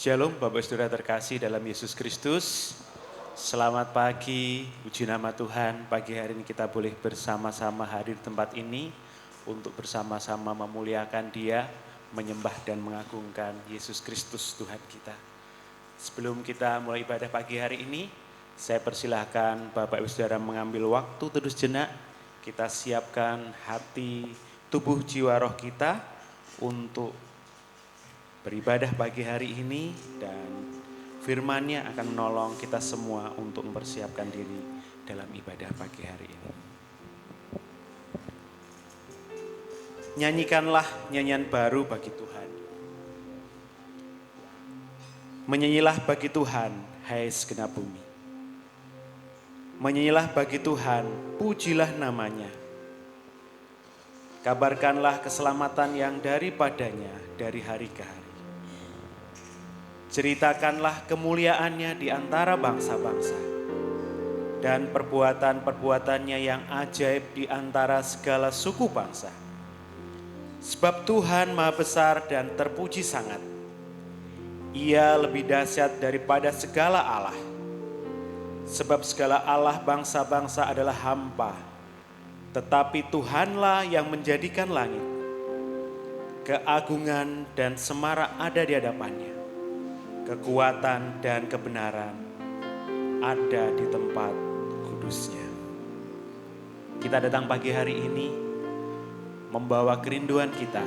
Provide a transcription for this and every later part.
Shalom Bapak Saudara terkasih dalam Yesus Kristus. Selamat pagi, puji nama Tuhan. Pagi hari ini kita boleh bersama-sama hadir di tempat ini untuk bersama-sama memuliakan Dia, menyembah dan mengagungkan Yesus Kristus Tuhan kita. Sebelum kita mulai ibadah pagi hari ini, saya persilahkan Bapak Ibu Saudara mengambil waktu teduh jenak. Kita siapkan hati, tubuh, jiwa, roh kita untuk beribadah pagi hari ini, dan firman-Nya akan menolong kita semua untuk mempersiapkan diri dalam ibadah pagi hari ini. Nyanyikanlah nyanyian baru bagi Tuhan. Menyanyilah bagi Tuhan, hai segenap bumi. Menyanyilah bagi Tuhan, pujilah namanya. Kabarkanlah keselamatan yang daripadanya dari hari ke hari. Ceritakanlah kemuliaannya di antara bangsa-bangsa dan perbuatan-perbuatannya yang ajaib di antara segala suku bangsa. Sebab Tuhan Maha Besar dan terpuji sangat. Ia lebih dahsyat daripada segala Allah. Sebab segala Allah bangsa-bangsa adalah hampa, tetapi Tuhanlah yang menjadikan langit. Keagungan dan semarak ada di hadapannya. Kekuatan dan kebenaran ada di tempat kudusnya. Kita datang pagi hari ini membawa kerinduan kita,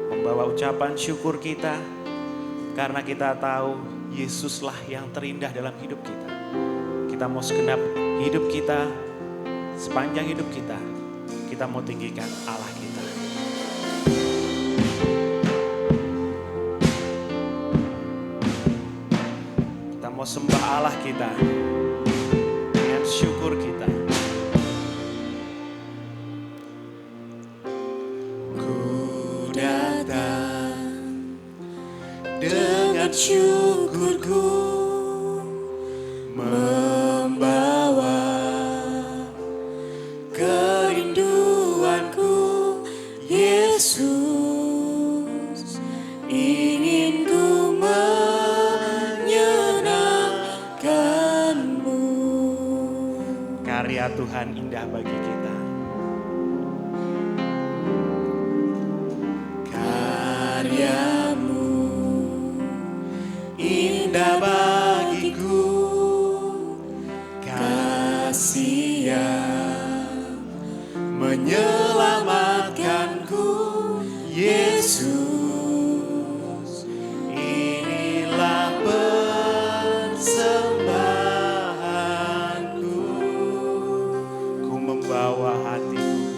membawa ucapan syukur kita, karena kita tahu Yesuslah yang terindah dalam hidup kita. Kita mau segenap hidup kita, sepanjang hidup kita, kita mau tinggikan Allah kita. Mau sembah Allah kita dengan syukur kita. Ku datang dengan syukurku, membawa kerinduanku, Yesus. Ingin ku karya Tuhan indah bagi kita. Karyamu indah bagiku, kasih yang menyelamatkanku, Yesus. Inilah membawa hatiku,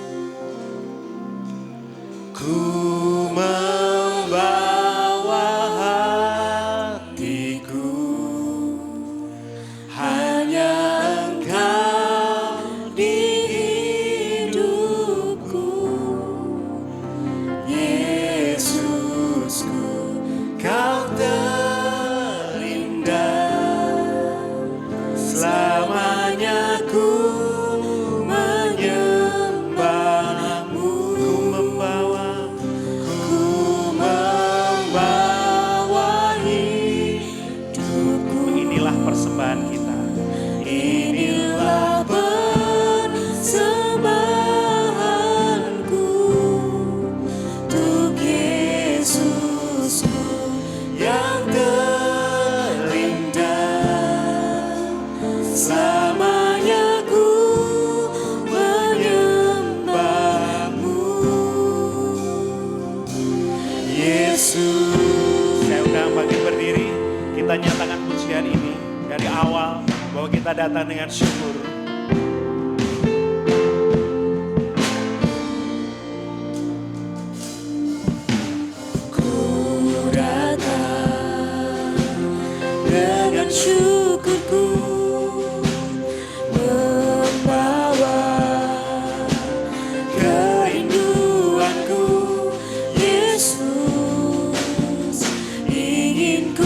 ku membawa hatiku, hanya Engkau di hidupku, Yesusku, Kau terindah, selamanya ku persembahan kita. Inilah persembahanku untuk Yesusku yang terindah, selamanya ku menyembahmu, Yesus. Saya undang bagi berdiri, kita nyatakan pujian ini dari awal bahwa kita datang dengan syukur. Ku datang dengan syukurku, membawa kerinduanku, Yesus. Ingin ku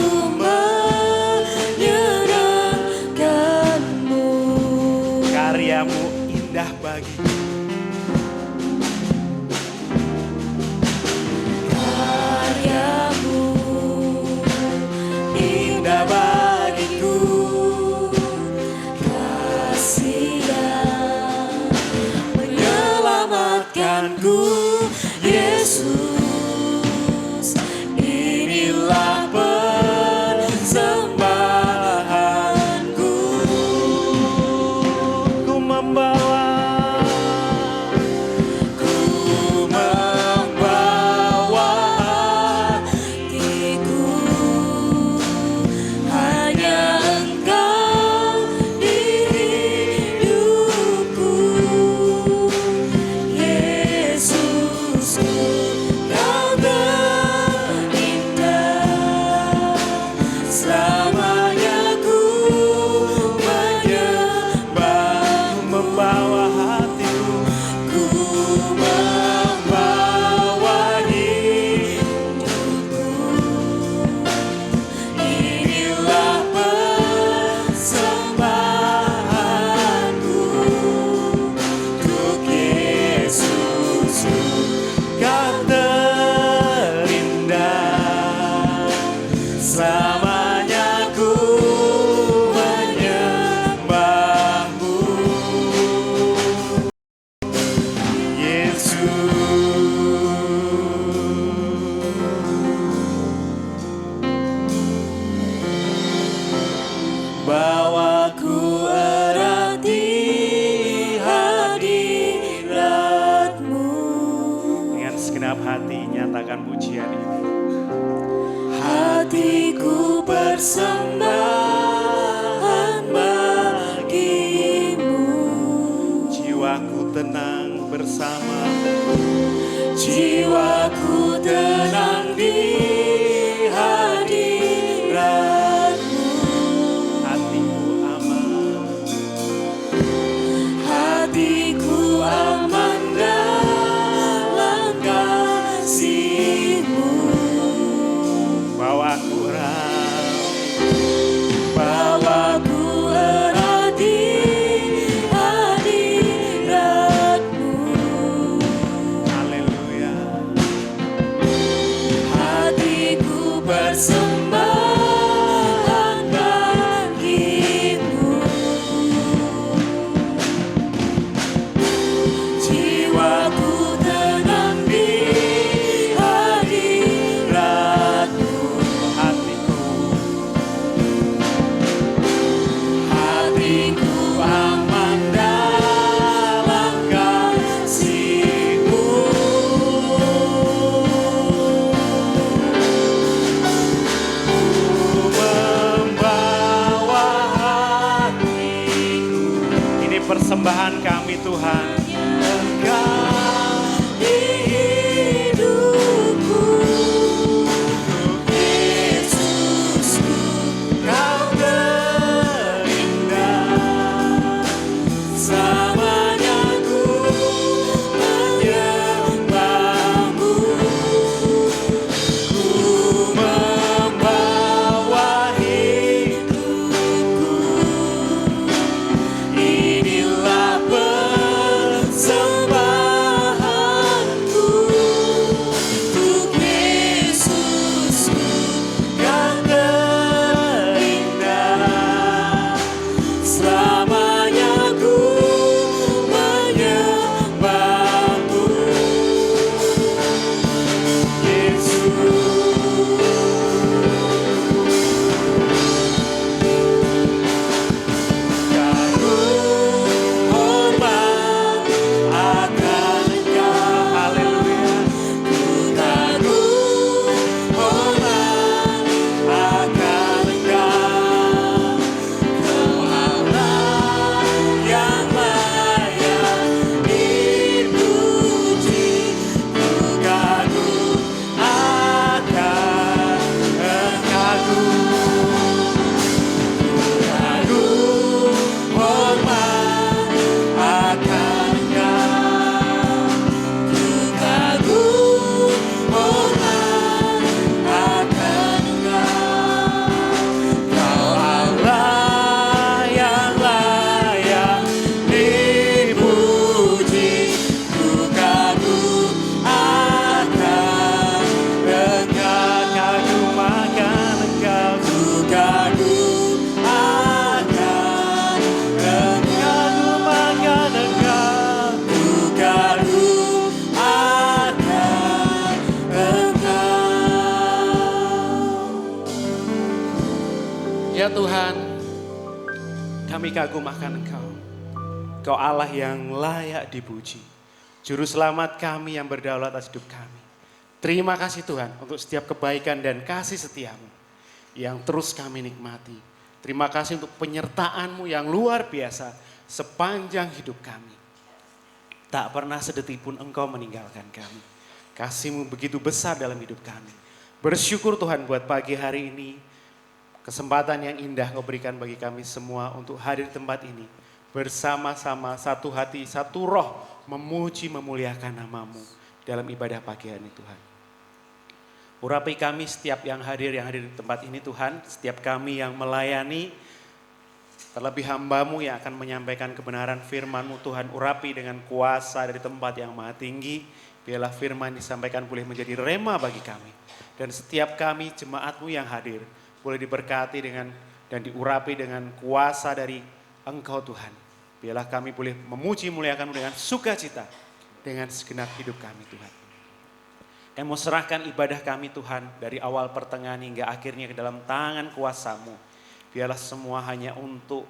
karyamu indah bagiku, karyamu hati nyatakan pujian ini. Hatiku persembahan bagimu, Jiwaku tenang bersamamu. jiwaku tenang di hadiratmu. Hatiku aman, Hatiku aman dalam kasih-Mu. bawaku erat, Bawaku erat di hadirat-Mu. haleluya. Hatiku persembahan bagimu, jiwaku tenang di hadirat-Mu. Hatiku aman dalam kasih-Mu. Membawa hatiku, ini persembahan kami Tuhan. Engkau di hidupku, Yesusku, Kau terindah. Selamanya ku menyembah-Mu. Ku membawa hidupku, inilah persembahanku untuk Yesusku yang terindah. Selamanya ku menyembah-Mu, Yesus. Kagum hormat akan Engkau, Haleluya. ku kagum hormat akan Engkau. Kau Allah yang layak dipuji, ku kagum akan Engkau. Kagum hormat akan Engkau, ku kagum hormat akan Engkau. Kau Allah yang layak dipuji, ku kagum akan Engkau. Kagum akan Engkau, Ku kagum akan Engkau. kagum akan Engkau. Ku kagum akan Engkau. Ya Tuhan, kami kagum akan Engkau. Engkau Allah yang layak dipuji. Juru selamat kami yang berdaulat atas hidup kami. Terima kasih Tuhan untuk setiap kebaikan dan kasih setiamu yang terus kami nikmati. Terima kasih untuk penyertaan-Mu yang luar biasa sepanjang hidup kami. Tak pernah sedetik pun Engkau meninggalkan kami. Kasih-Mu begitu besar dalam hidup kami. Bersyukur Tuhan buat pagi hari ini. Kesempatan yang indah Kau berikan bagi kami semua untuk hadir di tempat ini. Bersama-sama satu hati, satu roh memuji memuliakan nama-Mu dalam ibadah pagi hari ini Tuhan. Urapi kami setiap yang hadir di tempat ini Tuhan. Setiap kami yang melayani, terlebih hamba-Mu yang akan menyampaikan kebenaran firman-Mu Tuhan. Urapi dengan kuasa dari tempat yang maha tinggi. Biarlah firman disampaikan boleh menjadi rema bagi kami. Dan setiap kami jemaat-Mu yang hadir boleh diberkati dengan dan diurapi dengan kuasa dari Engkau Tuhan. Biarlah kami boleh memuji muliakan-Mu dengan sukacita dengan segenap hidup kami Tuhan. Kami mau serahkan ibadah kami Tuhan dari awal pertengahan hingga akhirnya ke dalam tangan kuasa-Mu. Biarlah semua hanya untuk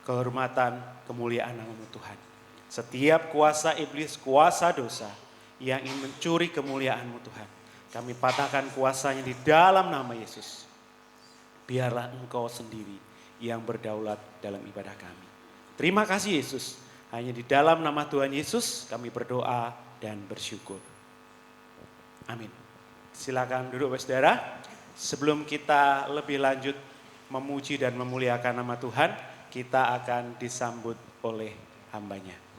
kehormatan kemuliaan nama-Mu Tuhan. Setiap kuasa iblis, kuasa dosa yang ingin mencuri kemuliaan-Mu Tuhan. Kami patahkan kuasanya di dalam nama Yesus. Biarlah Engkau sendiri yang berdaulat dalam ibadah kami. Terima kasih Yesus. Hanya di dalam nama Tuhan Yesus kami berdoa dan bersyukur. Amin. Silakan duduk saudara. Sebelum kita lebih lanjut memuji dan memuliakan nama Tuhan, kita akan disambut oleh hamba-Nya.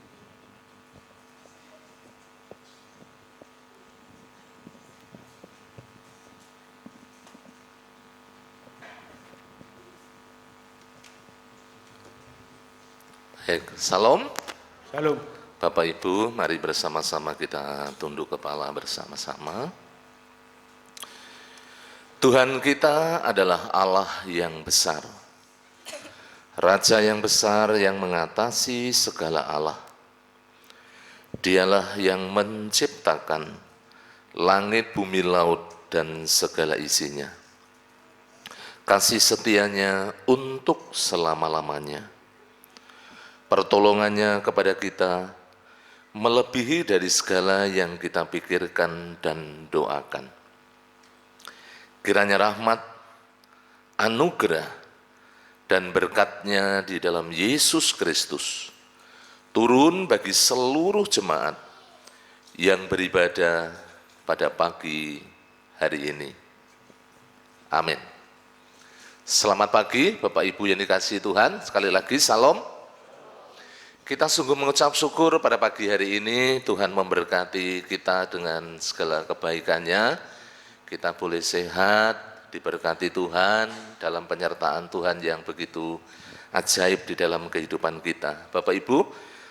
Baik, salam. Shalom. Bapak Ibu, mari bersama-sama kita tunduk kepala bersama-sama. Tuhan kita adalah Allah yang besar, Raja yang besar yang mengatasi segala Allah. Dialah yang menciptakan langit, bumi, laut, dan segala isinya. Kasih setianya untuk selama-lamanya. Pertolongannya kepada kita melebihi dari segala yang kita pikirkan dan doakan. Kiranya rahmat, anugerah, dan berkat-Nya di dalam Yesus Kristus turun bagi seluruh jemaat yang beribadah pada pagi hari ini. Amin. Selamat pagi Bapak Ibu yang dikasihi Tuhan. Sekali lagi salam. Kita sungguh mengucap syukur pada pagi hari ini Tuhan memberkati kita dengan segala kebaikan-Nya. Kita boleh sehat, diberkati Tuhan dalam penyertaan Tuhan yang begitu ajaib di dalam kehidupan kita. Bapak Ibu,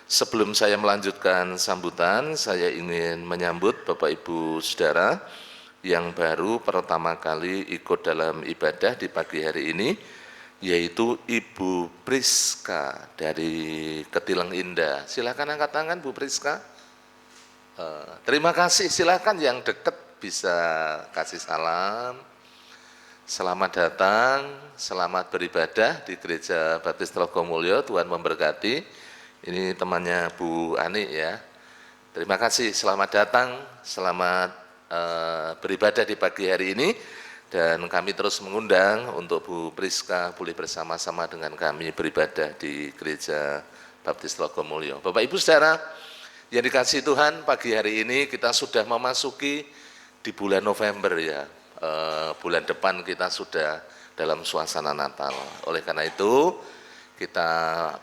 sebelum saya melanjutkan sambutan, saya ingin menyambut Bapak Ibu Saudara yang baru pertama kali ikut dalam ibadah di pagi hari ini, yaitu Ibu Priska dari Ketilang Indah. Silakan angkat tangan Bu Priska. Terima kasih, silakan yang dekat bisa kasih salam. Selamat datang, selamat beribadah di Gereja Baptis Trogomulyo. Tuhan memberkati. Ini temannya Bu Ani ya. Terima kasih, selamat datang, selamat beribadah di pagi hari ini. Dan kami terus mengundang untuk Bu Priska boleh bersama-sama dengan kami beribadah di Gereja Baptis Trogomulyo. Bapak Ibu Saudara yang dikasihi Tuhan, pagi hari ini kita sudah memasuki di bulan November ya. Bulan depan kita sudah dalam suasana Natal. Oleh karena itu kita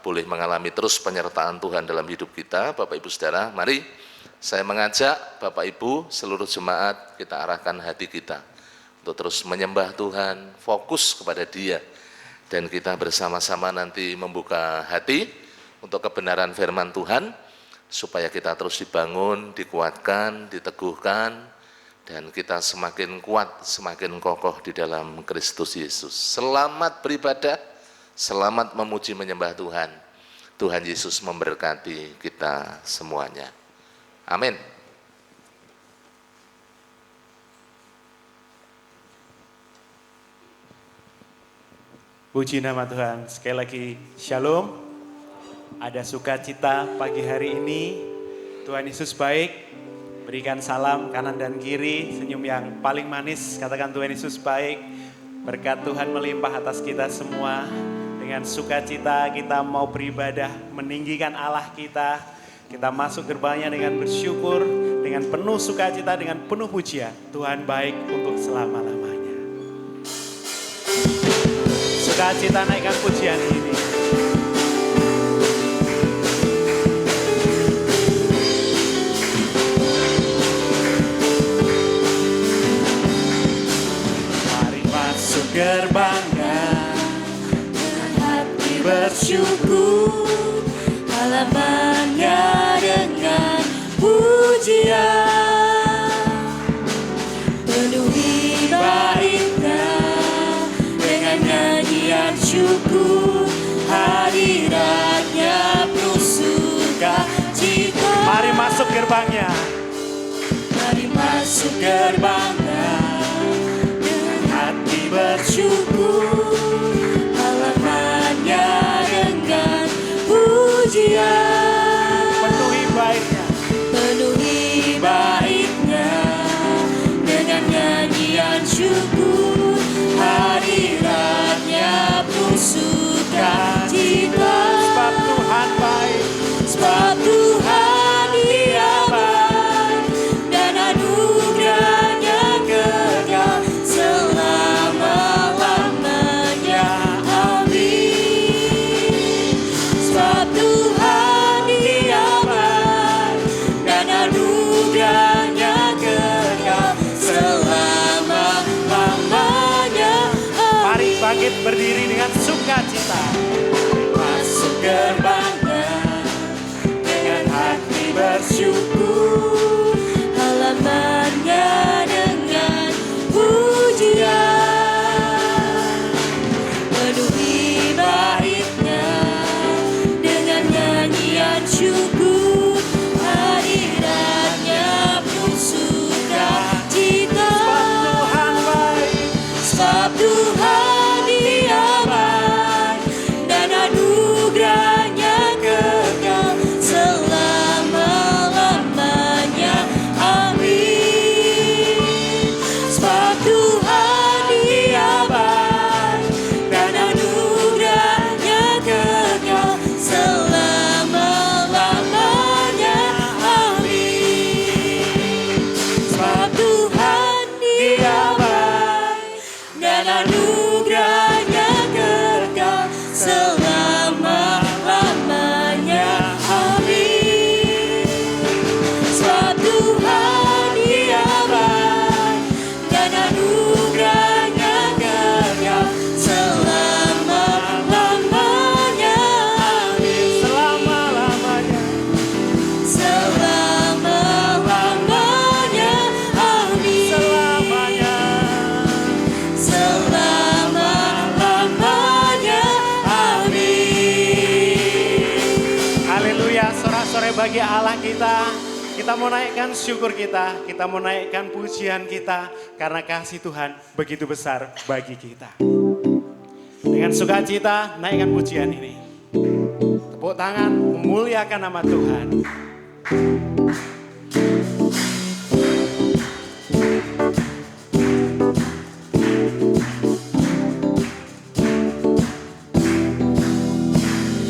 boleh mengalami terus penyertaan Tuhan dalam hidup kita. Bapak Ibu Saudara, mari saya mengajak Bapak Ibu seluruh jemaat kita arahkan hati kita untuk terus menyembah Tuhan, fokus kepada Dia, dan kita bersama-sama nanti membuka hati untuk kebenaran firman Tuhan, supaya kita terus dibangun, dikuatkan, diteguhkan, dan kita semakin kuat, semakin kokoh di dalam Kristus Yesus. Selamat beribadah, selamat memuji menyembah Tuhan. Tuhan Yesus memberkati kita semuanya. Amin. Puji nama Tuhan. Sekali lagi shalom. Ada sukacita pagi hari ini. Tuhan Yesus baik. Berikan salam kanan dan kiri, senyum yang paling manis, katakan Tuhan Yesus baik. Berkat Tuhan melimpah atas kita semua. Dengan sukacita kita mau beribadah, meninggikan Allah kita. Kita masuk gerbangnya dengan bersyukur, dengan penuh sukacita, dengan penuh pujian. Tuhan baik untuk selama-lamanya. Sukacita naikkan pujian ini. Gerbangnya dengan hati bersyukur, halamannya dengan pujian, penuhi baitnya dengan nyanyian syukur, hadiratnya penuh sukacita. Mari masuk gerbangnya. Mari masuk gerbangnya bersyukur, halamannya dengan pujian, penuhi baitnya, penuhi baitnya bersyukur, halamannya dengan pujian, penuhi baitnya dengan nyanyian syukur, hadiratnya penuh sukacita. Sebab Tuhan Dia baik dan anugerahnya kekal selama-lamanya. Amin. Sebab Tuhan Dia baik dan anugerahnya kekal selama-lamanya. Amin. Sebab Tuhan Dia baik dan anugerahnya kekal selama-lamanya. Amin. Sebab Tuhan Dia baik dan anugerahnya kekal selama-lamanya. Amin. Selama-lamanya. Selama-lamanya. Amin. Selamanya. Selama-lamanya. Amin. Haleluya, sorak-sorai bagi Allah kita. Kita mau naikkan syukur kita mau naikkan pujian kita karena kasih Tuhan begitu besar bagi kita. Dengan sukacita naikkan pujian ini. Tepuk tangan memuliakan nama Tuhan.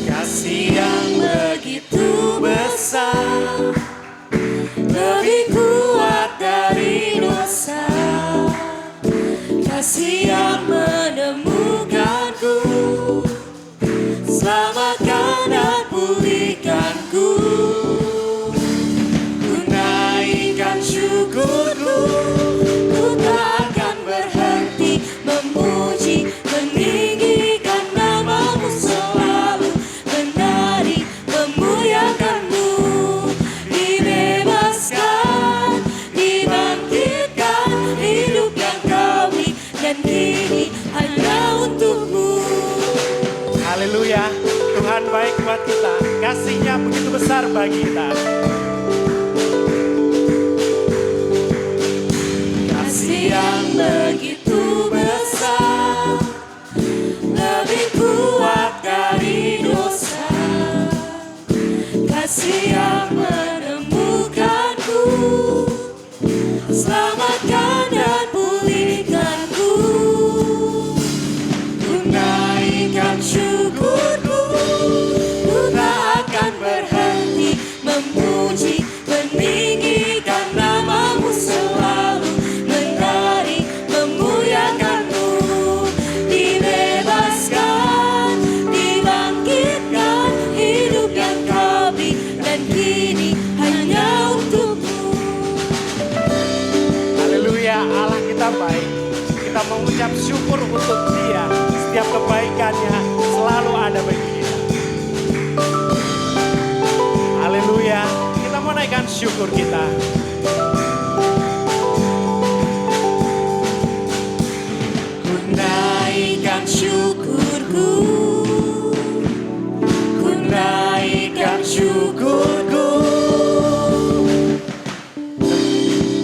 Kasih yang begitu besar, lebih kuat dari dosa. Kasih yang menemukanku, selamatkan dan pulihkanku. Ku naikkan syukurku, ku tak akan berhenti memuji, meninggikan namamu selalu, menari, memuliakanmu. Dibebaskan, dibangkitkan, hidup yang kami dan kini hanya untukmu. Haleluya, Tuhan baik buat kita. Kasih-Nya begitu besar bagi kita. Kasih yang begitu besar, lebih kuat dari dosa. Kasih yang menemukanku, selamatkan dan pulihkanku. Ku naikkan syukurku, ku tak akan berhenti memuji, meninggikan namamu selalu, menari, memuliakanmu. Dibebaskan, dibangkitkan, hidup yang kami dan kini hanya untukmu. Haleluya, Allah kita baik. Kita mengucap syukur untuk Dia. Setiap kebaikannya selalu ada bagi kita. Haleluya, kita mau naikkan syukur kita. Ku naikkan syukurku, ku naikkan syukurku,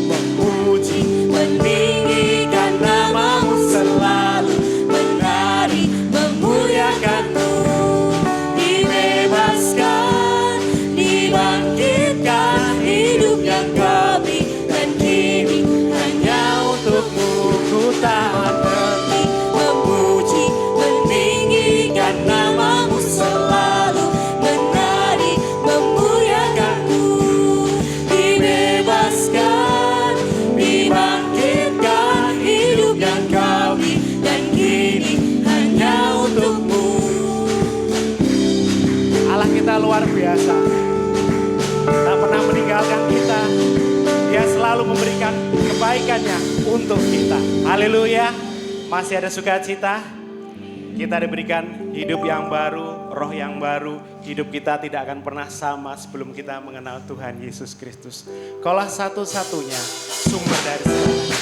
memuji, meninggikan namamu selalu, menari, memuliakanmu. Dibebaskan, dibangkitkan, hidup yang kami dan kini hanya untukmu. Ku tak berhenti memuji, meninggikan namamu selalu, menari, memuliakanmu. Dibebaskan, dibangkitkan, hidup yang kami dan kini hanya untukmu. Allah kita luar biasa. Tak pernah meninggalkan kita. Dia selalu memberikan kebaikannya untuk kita. Haleluya. Masih ada sukacita. Kita diberikan hidup yang baru. roh yang baru, hidup kita tidak akan pernah sama sebelum kita mengenal Tuhan Yesus Kristus. Kaulah satu-satunya sumber dari segalanya.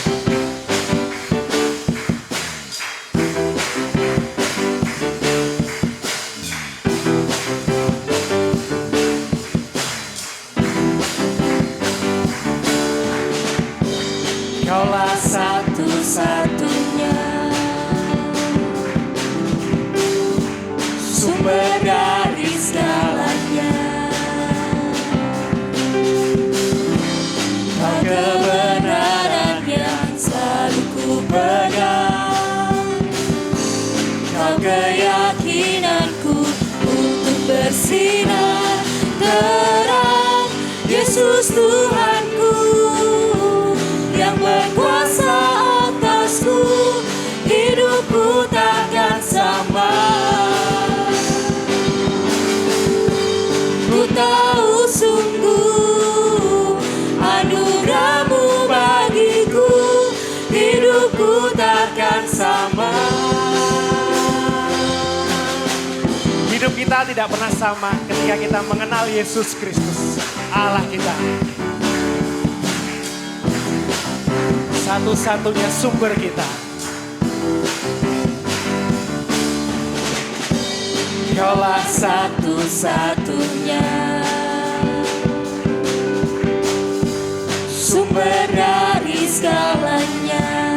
Kaulah satu-satunya sumber dari segalanya. Kau kebenaran yang selalu ku pegang. Kau keyakinanku untuk bersinar terang. Yesus Tuhanku yang berkuasa atasku, hidupku takkan sama. Ku tahu sungguh anugerah-Mu bagiku, hidupku takkan sama. Hidup kita tidak pernah sama ketika kita mengenal Yesus Kristus, Allah kita. Satu-satunya sumber kita. Kaulah satu-satunya sumber dari segalanya.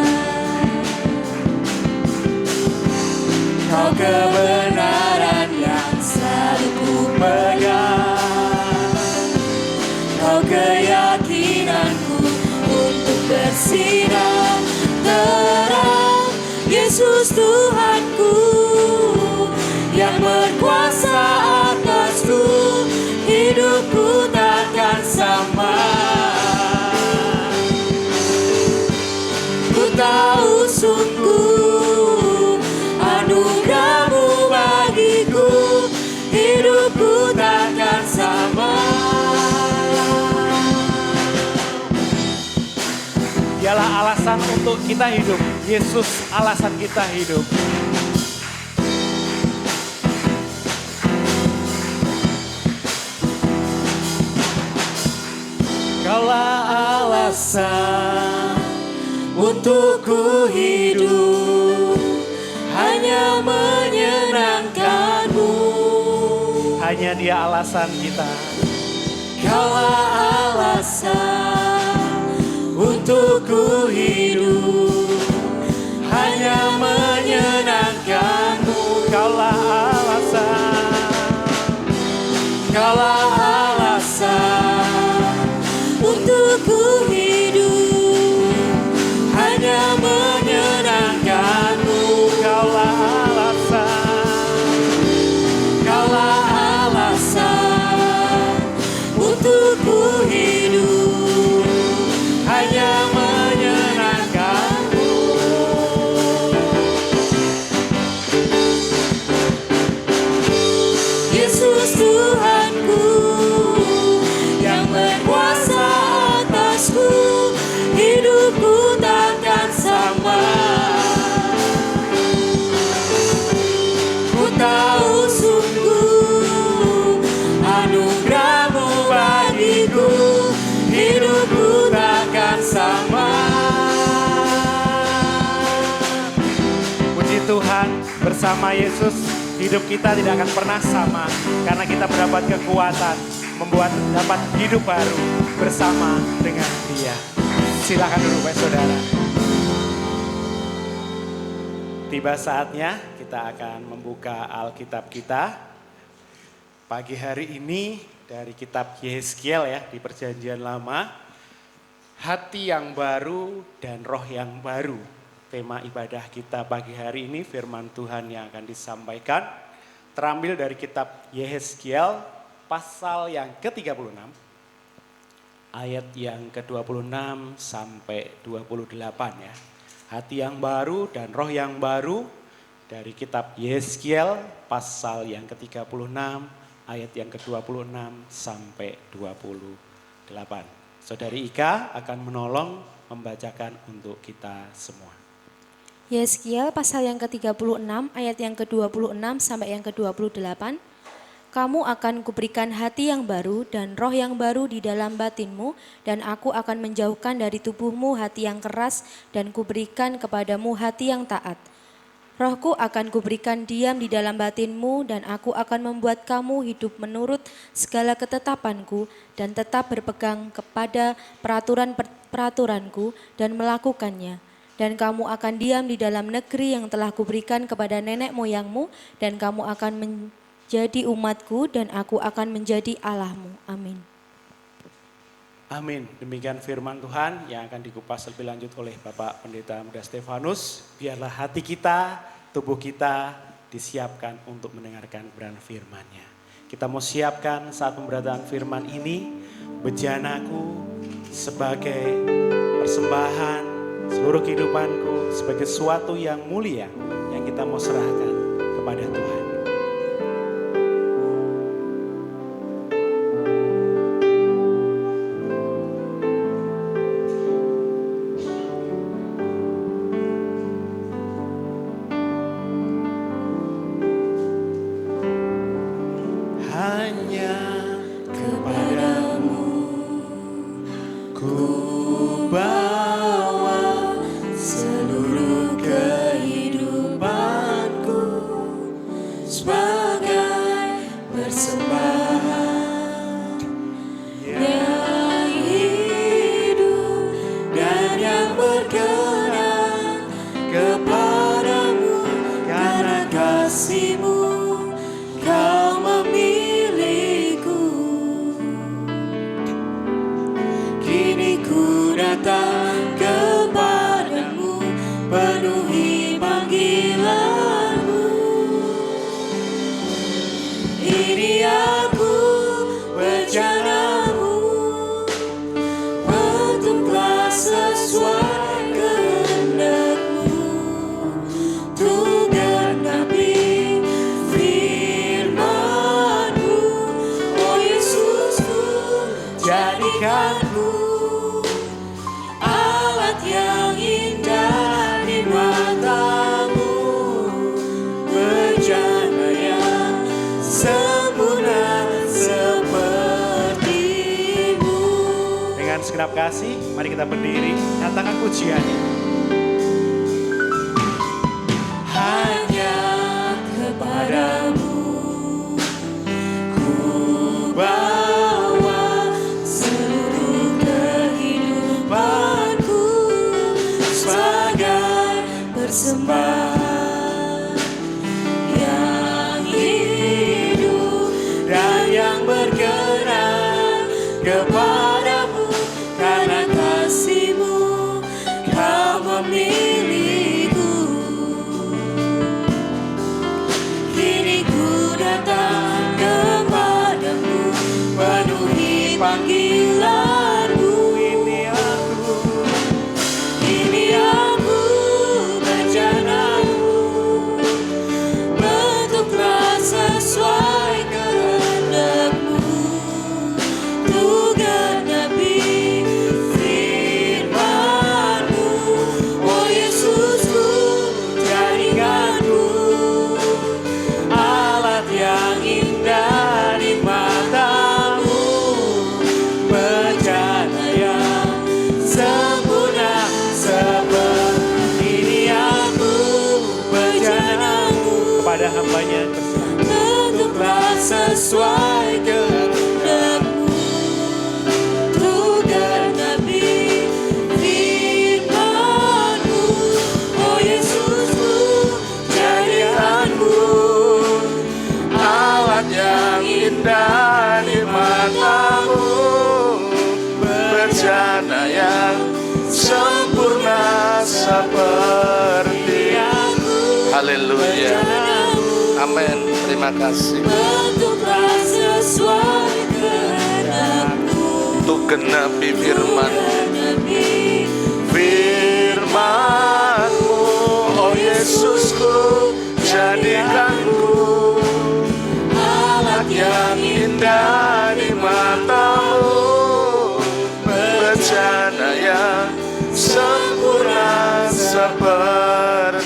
Kau kebenaran yang selalu ku pegang. Kau keyakinanku untuk bersinar terang. Yesus Tuhanku yang berkuasa atasku, hidupku takkan sama. Ku tahu sungguh anugerah-Mu bagiku, hidupku takkan sama. Dialah alasan untuk kita hidup. Yesus alasan kita hidup. Kaulah alasan untuk ku hidup, hanya menyenangkan-Mu. Hanya Dia alasan kita. Kaulah alasan untuk ku hidup, hanya menyenangkan-Mu. Kaulah alasan. Kaulah alasan untuk ku hidup, hanya menyenangkan-Mu. Kaulah alasan. Kaulah alasan untuk ku hidup, hanya menyenangkan-Mu. Yesus Tuhanku yang berkuasa atasku, hidupku takkan sama. Ku tahu sungguh anugerah-Mu bagiku, hidupku takkan sama. Puji Tuhan, bersama Yesus hidup kita tidak akan pernah sama. Karena kita mendapat kekuatan, dapat hidup baru bersama dengan Dia. Silakan duduk Bapak Saudara. Tiba saatnya kita akan membuka Alkitab kita. Pagi hari ini dari kitab Yehezkiel ya, di Perjanjian Lama. Hati yang baru dan roh yang baru. Tema ibadah kita pagi hari ini, firman Tuhan yang akan disampaikan. Terambil dari kitab Yehezkiel pasal yang ke-36. Ayat yang ke-26 sampai 28 ya. Hati yang baru dan roh yang baru dari kitab Yehezkiel pasal yang ke-36 ayat yang ke-26 sampai 28. Saudari Ika akan menolong membacakan untuk kita semua. Yeskiel pasal yang ke-36 ayat yang ke-26 sampai yang ke-28. Kamu akan kuberikan hati yang baru dan roh yang baru di dalam batinmu, dan aku akan menjauhkan dari tubuhmu hati yang keras dan kuberikan kepadamu hati yang taat. Rohku akan kuberikan diam di dalam batinmu, dan aku akan membuat kamu hidup menurut segala ketetapanku dan tetap berpegang kepada peraturan-peraturanku dan melakukannya. Dan kamu akan diam di dalam negeri yang telah kuberikan kepada nenek moyangmu, dan kamu akan menjadi umatku dan aku akan menjadi Allahmu. Amin. Amin. Demikian firman Tuhan yang akan dikupas lebih lanjut oleh Bapak Pendeta Muda Stefanus. Biarlah hati kita, tubuh kita disiapkan untuk mendengarkan kebenaran firman-Nya. Kita mau siapkan saat pemberitaan firman ini, bejanaku sebagai persembahan seluruh kehidupanku, sebagai sesuatu yang mulia yang kita mau serahkan kepada Tuhan. Segenap kasih, mari kita berdiri, nyatakan pujiannya. Hanya kepadamu ku bawa seluruh kehidupanku sebagai persembahan yang hidup dan yang berkenan kepadamu. Karena kasih-Mu Kau memilihku. Kini ku datang kepadamu, penuhi panggilan-Mu. Ini aku bejana-Mu, bentuklah sesuai kehendak-Mu, tugas hambanya bentuklah sesuai kehendak-Mu, tugas nabi firman-Mu. Oh Yesusku, jadikan-Mu alat yang indah di mata-Mu, bejana yang sempurna seperti aku. Haleluya. Amin. Terima kasih. Bentuklah sesuai kehendak-Mu, untuk genapi firman-Mu. Oh Yesusku, jadikan-Ku alat yang indah di mata-Mu, bejana yang sempurna seperti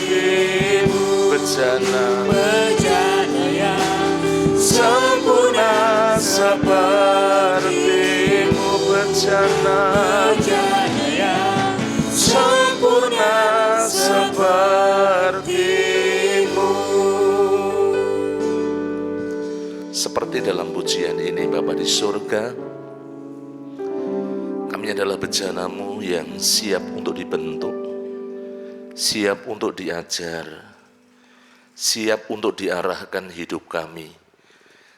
bejana yang sempurna sepertimu. Seperti dalam pujian ini, Bapa di surga, kami adalah bejanamu yang siap untuk dibentuk, siap untuk diajar, siap untuk diarahkan hidup kami,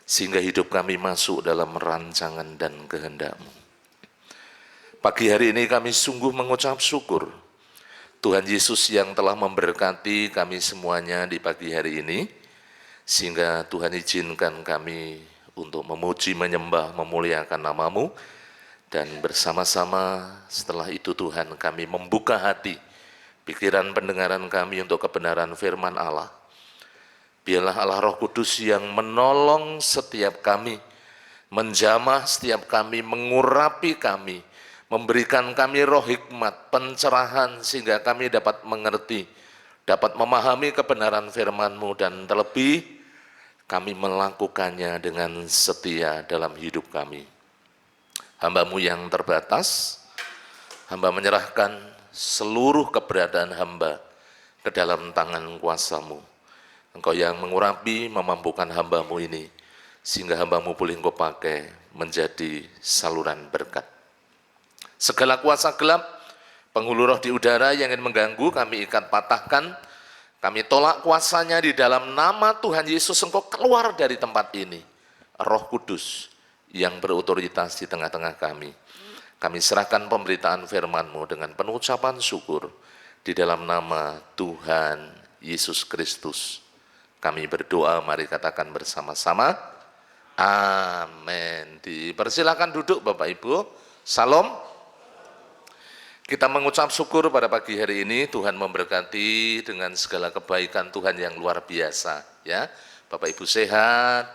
sehingga hidup kami masuk dalam rancangan dan kehendak-Mu. Pagi hari ini kami sungguh mengucap syukur Tuhan Yesus yang telah memberkati kami semuanya di pagi hari ini, sehingga Tuhan izinkan kami untuk memuji, menyembah, memuliakan nama-Mu, dan bersama-sama setelah itu Tuhan kami membuka hati, pikiran pendengaran kami untuk kebenaran firman Allah. Biarlah Allah Roh Kudus yang menolong setiap kami, menjamah setiap kami, mengurapi kami, memberikan kami roh hikmat, pencerahan, sehingga kami dapat mengerti, dapat memahami kebenaran firman-Mu, dan terlebih kami melakukannya dengan setia dalam hidup kami. Hamba-Mu yang terbatas, hamba menyerahkan seluruh keberadaan hamba ke dalam tangan kuasa-Mu. Engkau yang mengurapi, memampukan hamba-Mu ini, sehingga hamba-Mu boleh Engkau pakai menjadi saluran berkat. Segala kuasa gelap, penghulu roh di udara yang ingin mengganggu, kami ikat patahkan, kami tolak kuasanya di dalam nama Tuhan Yesus. Engkau keluar dari tempat ini, Roh Kudus yang berotoritas di tengah-tengah kami. Kami serahkan pemberitaan firman-Mu dengan penuh ucapan syukur di dalam nama Tuhan Yesus Kristus. Kami berdoa, mari katakan bersama-sama, amin. Dipersilakan duduk Bapak Ibu. Salam. Kita mengucap syukur pada pagi hari ini, Tuhan memberkati dengan segala kebaikan Tuhan yang luar biasa. Ya, Bapak Ibu sehat,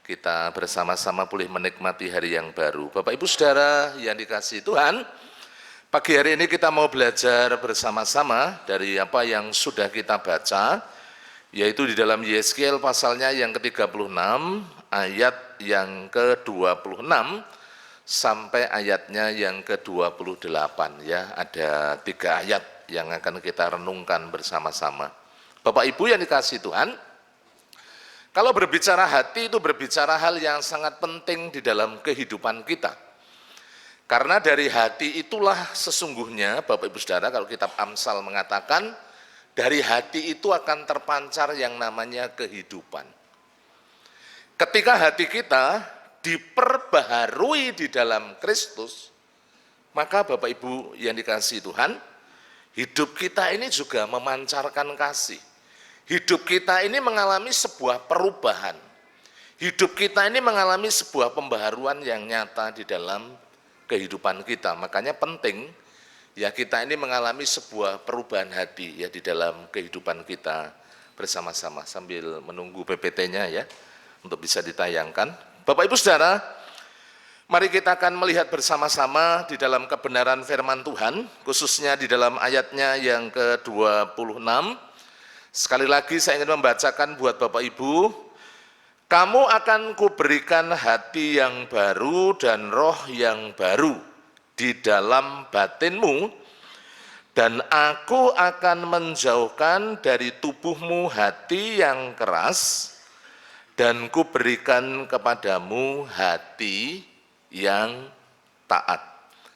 kita bersama-sama boleh menikmati hari yang baru. Bapak Ibu Saudara yang dikasihi Tuhan, pagi hari ini kita mau belajar bersama-sama dari apa yang sudah kita baca, yaitu di dalam Yeskiel pasalnya yang ke-36, ayat yang ke-26, sampai ayatnya yang ke-28, ya. Ada 3 ayat yang akan kita renungkan bersama-sama. Bapak Ibu yang dikasihi Tuhan, kalau berbicara hati itu berbicara hal yang sangat penting di dalam kehidupan kita. Karena dari hati itulah sesungguhnya, Bapak Ibu Saudara, kalau kitab Amsal mengatakan, dari hati itu akan terpancar yang namanya kehidupan. Ketika hati kita diperbaharui di dalam Kristus, maka Bapak Ibu yang dikasihi Tuhan, hidup kita ini juga memancarkan kasih. Hidup kita ini mengalami sebuah perubahan. Hidup kita ini mengalami sebuah pembaharuan yang nyata di dalam kehidupan kita. Makanya penting ya kita ini mengalami sebuah perubahan hati ya di dalam kehidupan kita bersama-sama. Sambil menunggu PPT-nya ya untuk bisa ditayangkan. Bapak Ibu Saudara, mari kita akan melihat bersama-sama di dalam kebenaran firman Tuhan, khususnya di dalam ayatnya yang ke-26. Sekali lagi saya ingin membacakan buat Bapak Ibu, kamu akan kuberikan hati yang baru dan roh yang baru di dalam batinmu, dan aku akan menjauhkan dari tubuhmu hati yang keras, dan kuberikan kepadamu hati yang taat.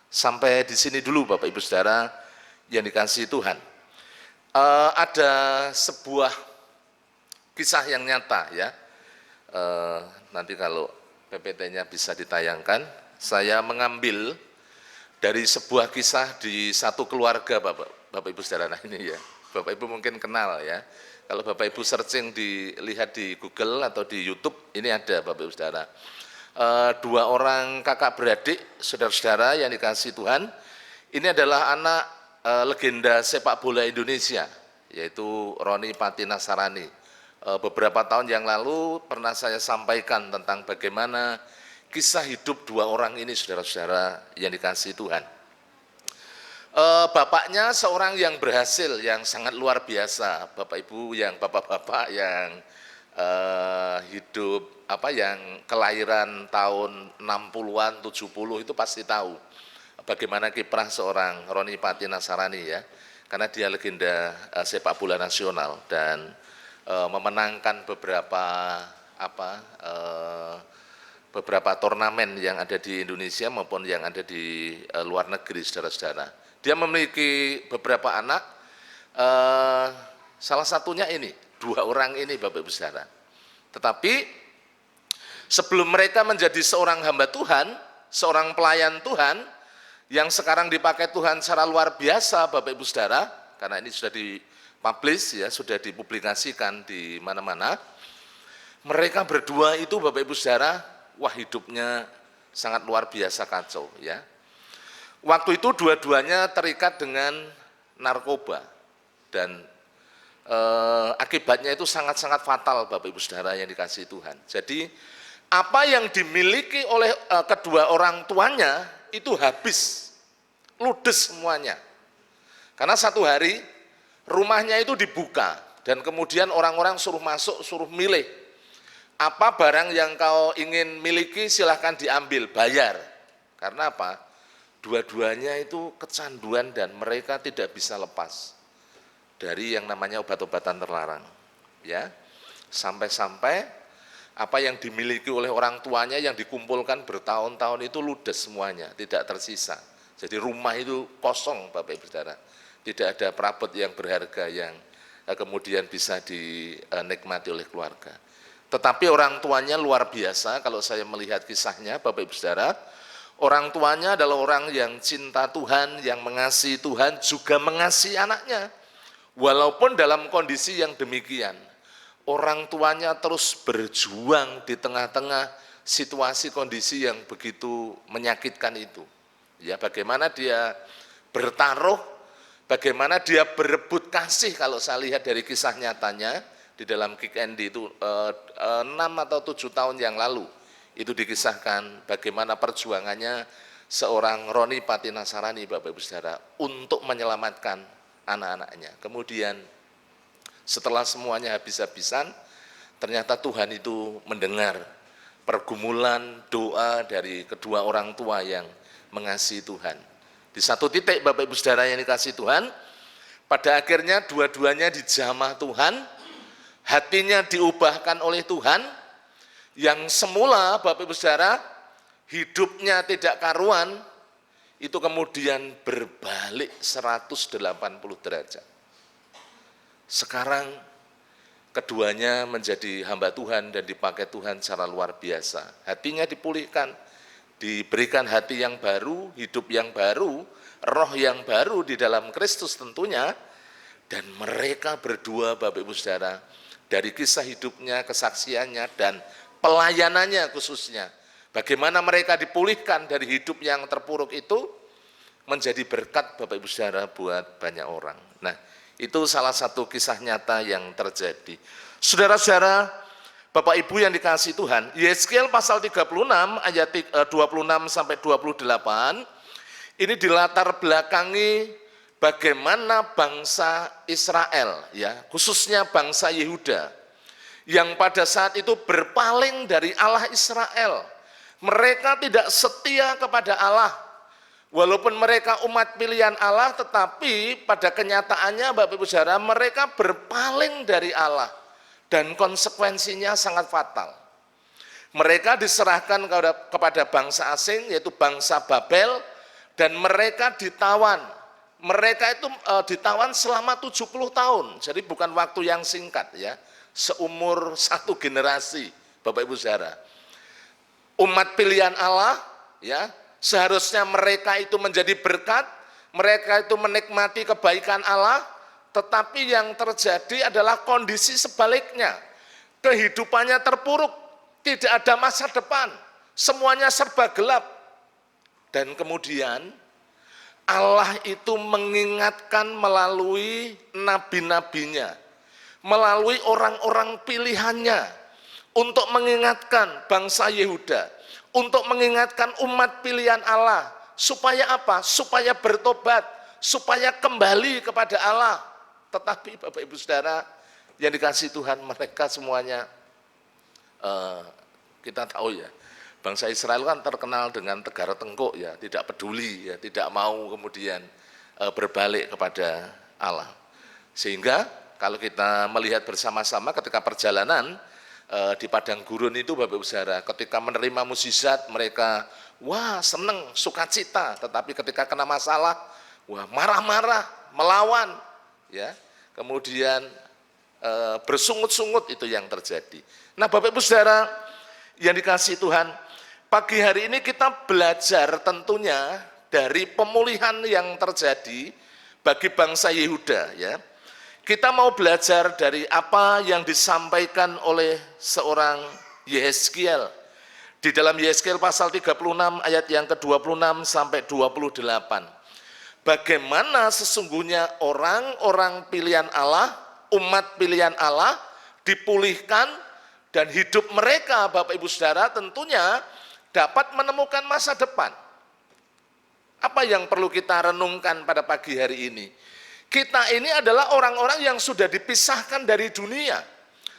Sampai di sini dulu Bapak Ibu Saudara yang dikasihi Tuhan. Ada sebuah kisah yang nyata ya. Nanti kalau PPT-nya bisa ditayangkan, saya mengambil dari sebuah kisah di satu keluarga Bapak Ibu Saudara. Nah ini ya, Bapak Ibu mungkin kenal ya. Kalau Bapak Ibu searching, dilihat di Google atau di YouTube, ini ada Bapak Ibu Saudara. 2 orang kakak beradik, saudara-saudara yang dikasihi Tuhan. Ini adalah anak legenda sepak bola Indonesia, yaitu Roni Patinasarani. Beberapa tahun yang lalu pernah saya sampaikan tentang bagaimana kisah hidup 2 orang ini, saudara-saudara yang dikasihi Tuhan. Bapaknya seorang yang berhasil, yang sangat luar biasa. Bapak Ibu yang bapak-bapak yang hidup yang kelahiran tahun 60-an, 70 itu pasti tahu bagaimana kiprah seorang Roni Pati Nasarani ya. Karena dia legenda sepak bola nasional dan memenangkan beberapa turnamen yang ada di Indonesia maupun yang ada di luar negeri, saudara-saudara. Dia memiliki beberapa anak, salah satunya ini, 2 orang ini Bapak Ibu Saudara. Tetapi sebelum mereka menjadi seorang hamba Tuhan, seorang pelayan Tuhan, yang sekarang dipakai Tuhan secara luar biasa Bapak Ibu Saudara, karena ini sudah dipublish ya, sudah dipublikasikan di mana-mana. Mereka berdua itu Bapak Ibu Saudara, wah hidupnya sangat luar biasa kacau ya. Waktu itu dua-duanya terikat dengan narkoba dan akibatnya itu sangat-sangat fatal Bapak Ibu Saudara yang dikasihi Tuhan. Jadi apa yang dimiliki oleh kedua orang tuanya itu habis, ludes semuanya. Karena satu hari rumahnya itu dibuka dan kemudian orang-orang suruh masuk, suruh milih. Apa barang yang kau ingin miliki silahkan diambil, bayar. Karena apa? Dua-duanya itu kecanduan dan mereka tidak bisa lepas dari yang namanya obat-obatan terlarang. Ya, sampai-sampai apa yang dimiliki oleh orang tuanya yang dikumpulkan bertahun-tahun itu ludes semuanya, tidak tersisa. Jadi rumah itu kosong Bapak Ibu Saudara. Tidak ada perabot yang berharga yang kemudian bisa dinikmati oleh keluarga. Tetapi orang tuanya luar biasa kalau saya melihat kisahnya Bapak Ibu Saudara. Orang tuanya adalah orang yang cinta Tuhan, yang mengasihi Tuhan, juga mengasihi anaknya. Walaupun dalam kondisi yang demikian. Orang tuanya terus berjuang di tengah-tengah situasi kondisi yang begitu menyakitkan itu. Ya, bagaimana dia bertaruh, bagaimana dia berebut kasih kalau saya lihat dari kisah nyatanya di dalam Kick Andy itu 6 atau 7 tahun yang lalu. Itu dikisahkan bagaimana perjuangannya seorang Roni Pati Nasarani Bapak Ibu Saudara untuk menyelamatkan anak-anaknya. Kemudian setelah semuanya habis-habisan, ternyata Tuhan itu mendengar pergumulan doa dari kedua orang tua yang mengasihi Tuhan. Di satu titik Bapak Ibu Saudara yang dikasihi Tuhan, pada akhirnya dua-duanya dijamah Tuhan, hatinya diubahkan oleh Tuhan, yang semula Bapak Ibu Saudara hidupnya tidak karuan, itu kemudian berbalik 180 derajat. Sekarang keduanya menjadi hamba Tuhan dan dipakai Tuhan secara luar biasa. Hatinya dipulihkan, diberikan hati yang baru, hidup yang baru, roh yang baru di dalam Kristus tentunya. Dan mereka berdua Bapak Ibu Saudara, dari kisah hidupnya, kesaksiannya, dan pelayanannya khususnya, bagaimana mereka dipulihkan dari hidup yang terpuruk itu, menjadi berkat Bapak Ibu Saudara buat banyak orang. Nah, itu salah satu kisah nyata yang terjadi. Saudara-saudara, Bapak Ibu yang dikasihi Tuhan, Yeskiel pasal 36 ayat 26 sampai 28, ini dilatar belakangi bagaimana bangsa Israel, ya, khususnya bangsa Yehuda, yang pada saat itu berpaling dari Allah Israel. Mereka tidak setia kepada Allah. Walaupun mereka umat pilihan Allah, tetapi pada kenyataannya Bapak Ibu Saudara, mereka berpaling dari Allah. Dan konsekuensinya sangat fatal. Mereka diserahkan kepada bangsa asing, yaitu bangsa Babel, dan mereka ditawan. Mereka itu ditawan selama 70 tahun, jadi bukan waktu yang singkat ya, seumur satu generasi Bapak Ibu Saudara. Umat pilihan Allah ya, seharusnya mereka itu menjadi berkat, mereka itu menikmati kebaikan Allah, tetapi yang terjadi adalah kondisi sebaliknya. Kehidupannya terpuruk, tidak ada masa depan, semuanya serba gelap. Dan kemudian Allah itu mengingatkan melalui nabi-nabinya, melalui orang-orang pilihannya, untuk mengingatkan bangsa Yehuda, untuk mengingatkan umat pilihan Allah, supaya apa? Supaya bertobat, supaya kembali kepada Allah. Tetapi Bapak Ibu Saudara yang dikasihi Tuhan, mereka semuanya kita tahu ya, bangsa Israel kan terkenal dengan tegar tengkuk ya, tidak peduli ya, tidak mau kemudian berbalik kepada Allah. Sehingga kalau kita melihat bersama-sama ketika perjalanan di padang gurun itu Bapak Ibu Saudara, ketika menerima mukjizat mereka wah seneng, sukacita, tetapi ketika kena masalah wah marah-marah, melawan ya. Kemudian bersungut-sungut itu yang terjadi. Nah Bapak Ibu Saudara yang dikasihi Tuhan, pagi hari ini kita belajar tentunya dari pemulihan yang terjadi bagi bangsa Yehuda ya. Kita mau belajar dari apa yang disampaikan oleh seorang Yehezkiel di dalam Yehezkiel pasal 36 ayat yang ke-26 sampai 28. Bagaimana sesungguhnya orang-orang pilihan Allah, umat pilihan Allah dipulihkan dan hidup mereka Bapak Ibu Saudara tentunya dapat menemukan masa depan. Apa yang perlu kita renungkan pada pagi hari ini? Kita ini adalah orang-orang yang sudah dipisahkan dari dunia,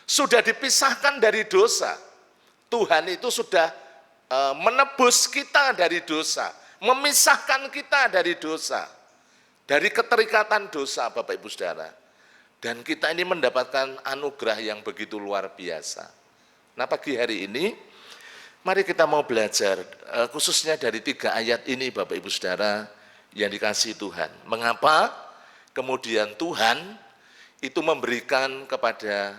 sudah dipisahkan dari dosa. Tuhan itu sudah menebus kita dari dosa, memisahkan kita dari dosa, dari keterikatan dosa Bapak Ibu Saudara. Dan kita ini mendapatkan anugerah yang begitu luar biasa. Nah pagi hari ini, mari kita mau belajar khususnya dari 3 ayat ini Bapak Ibu Saudara yang dikasihi Tuhan. Mengapa kemudian Tuhan itu memberikan kepada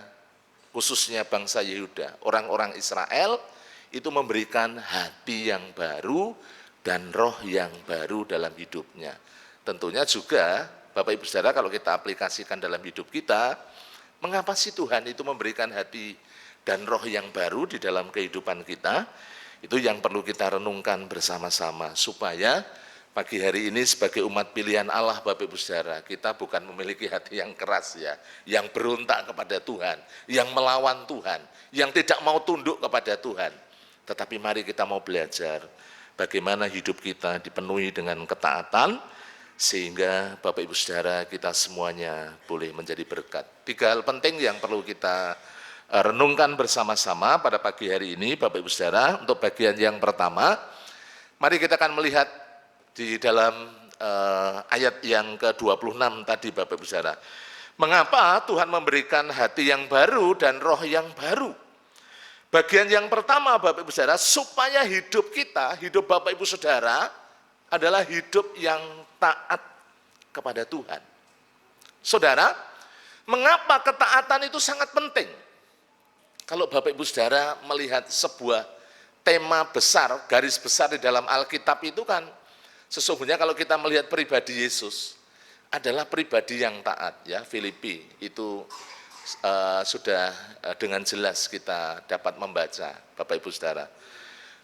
khususnya bangsa Yehuda, orang-orang Israel itu memberikan hati yang baru dan roh yang baru dalam hidupnya. Tentunya juga Bapak Ibu Saudara kalau kita aplikasikan dalam hidup kita, mengapa sih Tuhan itu memberikan hati dan roh yang baru di dalam kehidupan kita? Itu yang perlu kita renungkan bersama-sama supaya pagi hari ini sebagai umat pilihan Allah Bapak Ibu Saudara, kita bukan memiliki hati yang keras ya, yang berontak kepada Tuhan, yang melawan Tuhan, yang tidak mau tunduk kepada Tuhan. Tetapi mari kita mau belajar bagaimana hidup kita dipenuhi dengan ketaatan, sehingga Bapak Ibu Saudara kita semuanya boleh menjadi berkat. 3 hal penting yang perlu kita renungkan bersama-sama pada pagi hari ini Bapak Ibu Saudara. Untuk bagian yang pertama, mari kita akan melihat di dalam ayat yang ke-26 tadi Bapak Ibu Saudara. Mengapa Tuhan memberikan hati yang baru dan roh yang baru? Bagian yang pertama Bapak Ibu Saudara, supaya hidup kita, hidup Bapak Ibu Saudara adalah hidup yang taat kepada Tuhan. Saudara, mengapa ketaatan itu sangat penting? Kalau Bapak Ibu Saudara melihat sebuah tema besar, garis besar di dalam Alkitab itu kan, sesungguhnya kalau kita melihat pribadi Yesus adalah pribadi yang taat ya. Filipi itu sudah dengan jelas kita dapat membaca Bapak Ibu Saudara.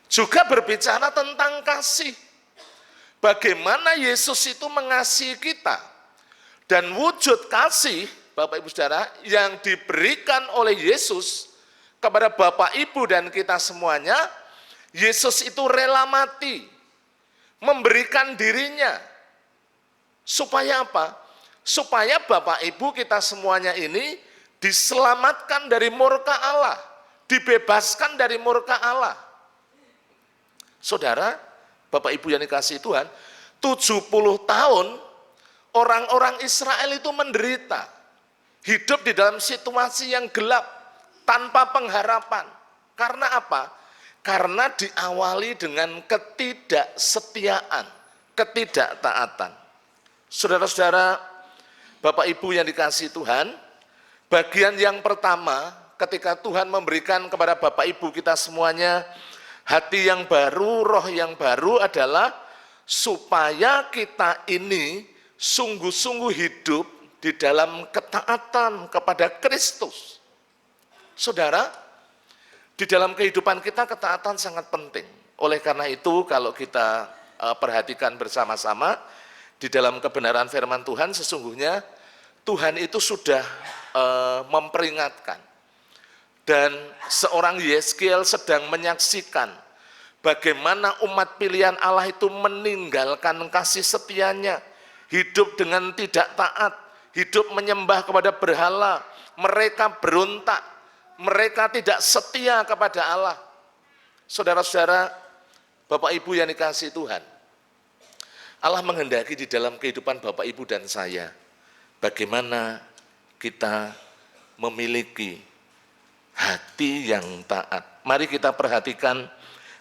Juga berbicara tentang kasih. Bagaimana Yesus itu mengasihi kita. Dan wujud kasih Bapak Ibu Saudara yang diberikan oleh Yesus kepada Bapak Ibu dan kita semuanya, Yesus itu rela mati. Memberikan dirinya. Supaya apa? Supaya Bapak Ibu kita semuanya ini diselamatkan dari murka Allah. Dibebaskan dari murka Allah. Saudara, Bapak Ibu yang dikasihi Tuhan, 70 tahun orang-orang Israel itu menderita. Hidup di dalam situasi yang gelap, tanpa pengharapan. Karena apa? Karena diawali dengan ketidaksetiaan, ketidaktaatan. Saudara-saudara, Bapak Ibu yang dikasihi Tuhan, bagian yang pertama ketika Tuhan memberikan kepada Bapak Ibu kita semuanya hati yang baru, roh yang baru adalah supaya kita ini sungguh-sungguh hidup di dalam ketaatan kepada Kristus. Saudara, di dalam kehidupan kita ketaatan sangat penting. Oleh karena itu kalau kita perhatikan bersama-sama di dalam kebenaran firman Tuhan, sesungguhnya Tuhan itu sudah memperingatkan. Dan seorang Yehezkiel sedang menyaksikan bagaimana umat pilihan Allah itu meninggalkan kasih setianya, hidup dengan tidak taat, hidup menyembah kepada berhala, mereka berontak. mereka tidak setia kepada Allah. Saudara-saudara, Bapak Ibu yang dikasihi Tuhan, Allah menghendaki di dalam kehidupan Bapak Ibu dan saya, bagaimana kita memiliki hati yang taat. Mari kita perhatikan,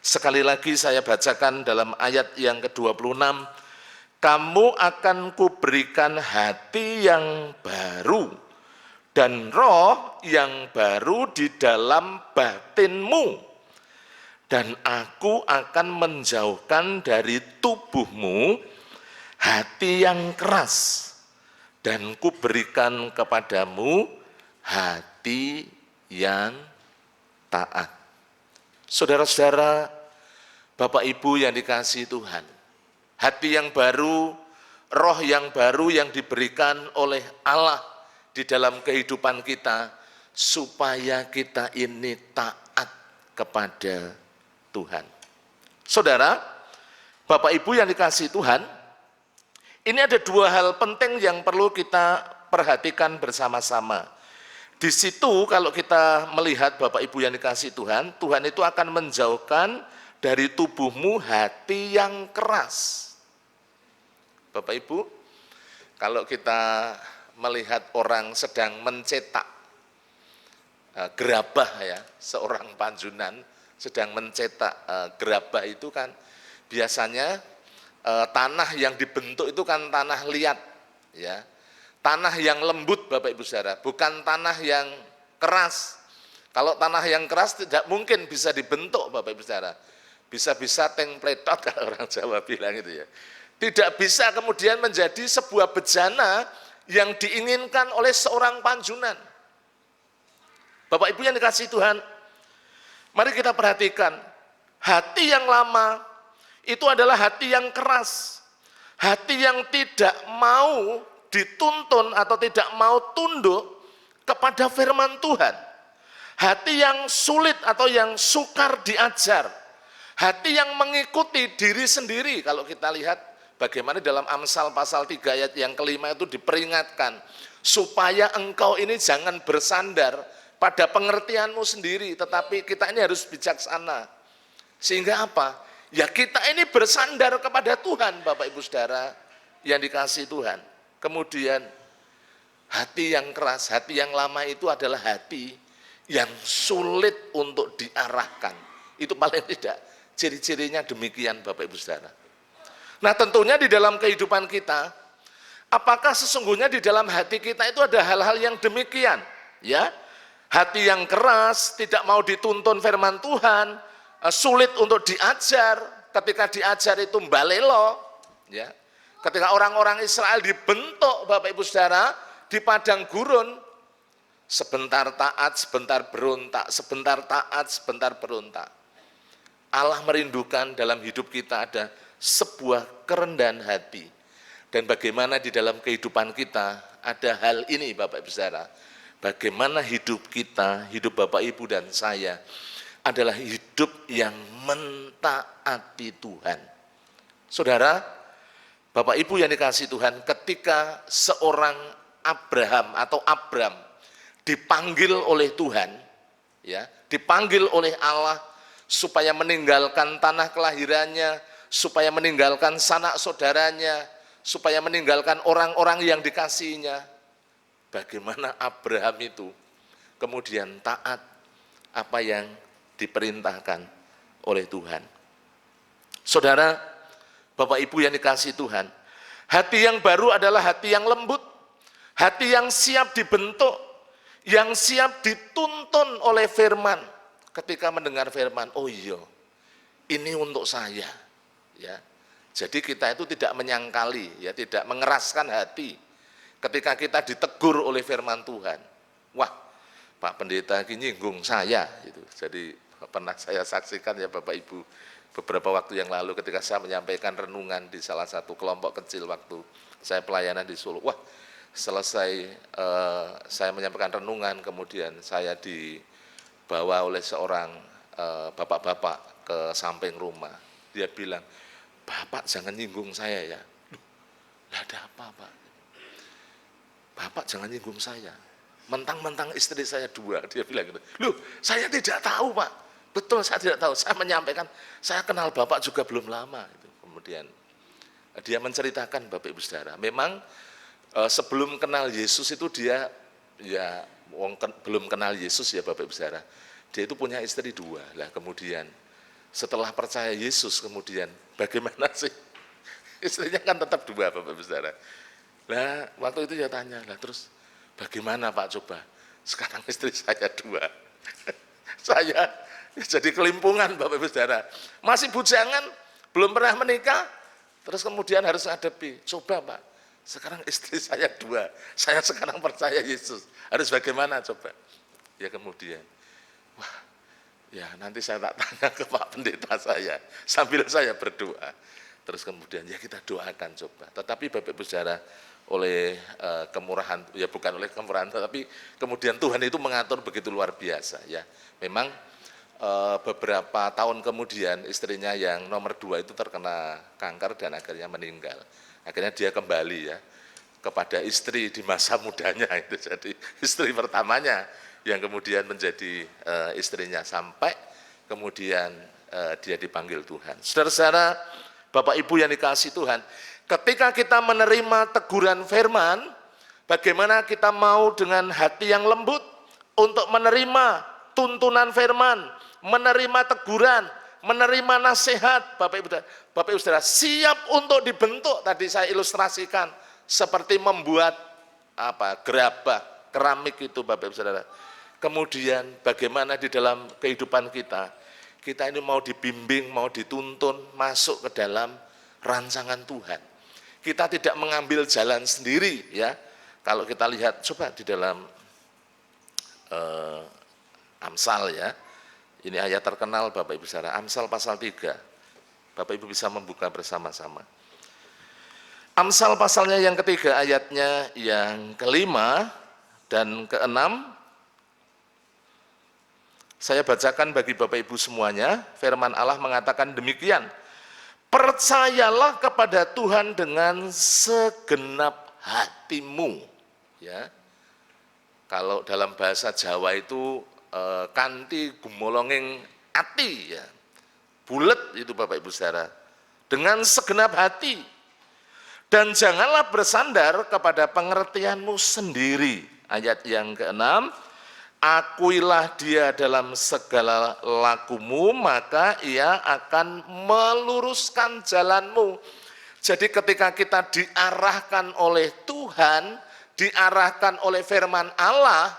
sekali lagi saya bacakan dalam ayat yang ke-26, kamu akan kuberikan hati yang baru, dan roh yang baru di dalam batinmu, dan aku akan menjauhkan dari tubuhmu hati yang keras, dan kuberikan kepadamu hati yang taat. Saudara-saudara, Bapak Ibu yang dikasihi Tuhan, hati yang baru, roh yang baru yang diberikan oleh Allah di dalam kehidupan kita, supaya kita ini taat kepada Tuhan. Saudara, Bapak Ibu yang dikasihi Tuhan, ini ada dua hal penting yang perlu kita perhatikan bersama-sama. Di situ kalau kita melihat Bapak Ibu yang dikasihi Tuhan, Tuhan itu akan menjauhkan dari tubuhmu hati yang keras. Bapak Ibu, kalau kita melihat orang sedang mencetak gerabah ya, seorang panjunan sedang mencetak gerabah itu kan biasanya tanah yang dibentuk itu kan tanah liat ya. Tanah yang lembut Bapak Ibu Saudara, bukan tanah yang keras. Kalau tanah yang keras tidak mungkin bisa dibentuk Bapak Ibu Saudara. Bisa-bisa tengpletot kalau orang Jawa bilang itu ya. Tidak bisa kemudian menjadi sebuah bejana yang diinginkan oleh seorang panjunan. Bapak Ibu yang dikasihi Tuhan, mari kita perhatikan, hati yang lama itu adalah hati yang keras, hati yang tidak mau dituntun atau tidak mau tunduk kepada firman Tuhan, hati yang sulit atau yang sukar diajar, hati yang mengikuti diri sendiri. Kalau kita lihat bagaimana dalam Amsal pasal 3 ayat yang kelima itu diperingatkan, supaya engkau ini jangan bersandar pada pengertianmu sendiri, tetapi kita ini harus bijaksana. Sehingga apa? Ya kita ini bersandar kepada Tuhan, Bapak Ibu Saudara yang dikasihi Tuhan. Kemudian hati yang keras, hati yang lama itu adalah hati yang sulit untuk diarahkan. Itu paling tidak ciri-cirinya demikian Bapak Ibu Saudara. Nah tentunya di dalam kehidupan kita, apakah sesungguhnya di dalam hati kita itu ada hal-hal yang demikian? Ya, hati yang keras, tidak mau dituntun firman Tuhan, sulit untuk diajar, ketika diajar itu mbalelo, ya. Ketika orang-orang Israel dibentuk Bapak Ibu Saudara di padang gurun, sebentar taat, sebentar berontak, sebentar taat, sebentar berontak. Allah merindukan dalam hidup kita ada sebuah kerendahan hati. Dan bagaimana di dalam kehidupan kita ada hal ini Bapak Ibu Saudara. Bagaimana hidup kita, hidup Bapak Ibu dan saya adalah hidup yang mentaati Tuhan. Saudara, Bapak Ibu yang dikasihi Tuhan, ketika seorang Abraham atau Abram dipanggil oleh Tuhan, ya, dipanggil oleh Allah supaya meninggalkan tanah kelahirannya, supaya meninggalkan sanak saudaranya, supaya meninggalkan orang-orang yang dikasihinya. Bagaimana Abraham itu kemudian taat apa yang diperintahkan oleh Tuhan. Saudara, Bapak Ibu yang dikasihi Tuhan, hati yang baru adalah hati yang lembut, hati yang siap dibentuk, yang siap dituntun oleh firman. Ketika mendengar firman, oh iya, ini untuk saya. Ya, jadi kita itu tidak menyangkali, ya, tidak mengeraskan hati. Ketika kita ditegur oleh firman Tuhan, wah, Pak Pendeta ini nyinggung saya, gitu. Jadi pernah saya saksikan ya Bapak Ibu, beberapa waktu yang lalu ketika saya menyampaikan renungan di salah satu kelompok kecil waktu saya pelayanan di Solo. Wah, selesai saya menyampaikan renungan, kemudian saya dibawa oleh seorang bapak-bapak ke samping rumah. Dia bilang, Bapak jangan nyinggung saya ya. Loh, nggak ada apa-apa. Bapak jangan nyinggung saya. Mentang-mentang istri saya 2, dia bilang gitu. Loh, saya tidak tahu Pak. Betul, saya tidak tahu. Saya menyampaikan, saya kenal Bapak juga belum lama. Gitu. Kemudian dia menceritakan Bapak Ibu Saudara, memang sebelum kenal Yesus itu dia ya belum kenal Yesus ya Bapak Ibu Saudara. Dia itu punya istri 2. Lah kemudian setelah percaya Yesus kemudian bagaimana sih? Istrinya kan tetap 2 Bapak Ibu Saudara. Lah waktu itu dia tanya, lah terus bagaimana Pak coba? Sekarang istri saya 2. Saya jadi kelimpungan Bapak Ibu Saudara. Masih bujangan, belum pernah menikah, terus kemudian harus ngadepi. Coba Pak, sekarang istri saya 2. Saya sekarang percaya Yesus. Harus bagaimana coba? Ya kemudian, wah, ya nanti saya tak tanya ke Pak Pendeta saya, sambil saya berdoa. Terus kemudian ya kita doakan coba. Tetapi Bapak Ibu Saudara, oleh kemurahan, ya bukan oleh kemurahan, tapi kemudian Tuhan itu mengatur begitu luar biasa ya. Memang beberapa tahun kemudian istrinya yang nomor 2 itu terkena kanker dan akhirnya meninggal. Akhirnya dia kembali ya kepada istri di masa mudanya itu, jadi istri pertamanya yang kemudian menjadi istrinya sampai kemudian dia dipanggil Tuhan. Saudara-saudara, Bapak Ibu yang dikasihi Tuhan, ketika kita menerima teguran firman, bagaimana kita mau dengan hati yang lembut untuk menerima tuntunan firman, menerima teguran, menerima nasihat. Bapak Ibu Saudara, siap untuk dibentuk. Tadi saya ilustrasikan seperti membuat gerabah keramik itu Bapak Ibu Saudara. Kemudian bagaimana di dalam kehidupan kita ini mau dibimbing, mau dituntun masuk ke dalam rancangan Tuhan. Kita tidak mengambil jalan sendiri ya. Kalau kita lihat coba di dalam Amsal ya. Ini ayat terkenal Bapak Ibu Saudara, Amsal pasal 3. Bapak Ibu bisa membuka bersama-sama. Amsal pasalnya yang ketiga, ayatnya yang kelima dan keenam. Saya bacakan bagi Bapak Ibu semuanya. Firman Allah mengatakan demikian. Percayalah kepada Tuhan dengan segenap hatimu. Ya. Kalau dalam bahasa Jawa itu kanthi gumolonging ati ya. Bulet itu Bapak Ibu Saudara. Dengan segenap hati. Dan janganlah bersandar kepada pengertianmu sendiri. Ayat yang keenam. Akuilah dia dalam segala lakumu, maka ia akan meluruskan jalanmu. Jadi ketika kita diarahkan oleh Tuhan, diarahkan oleh firman Allah,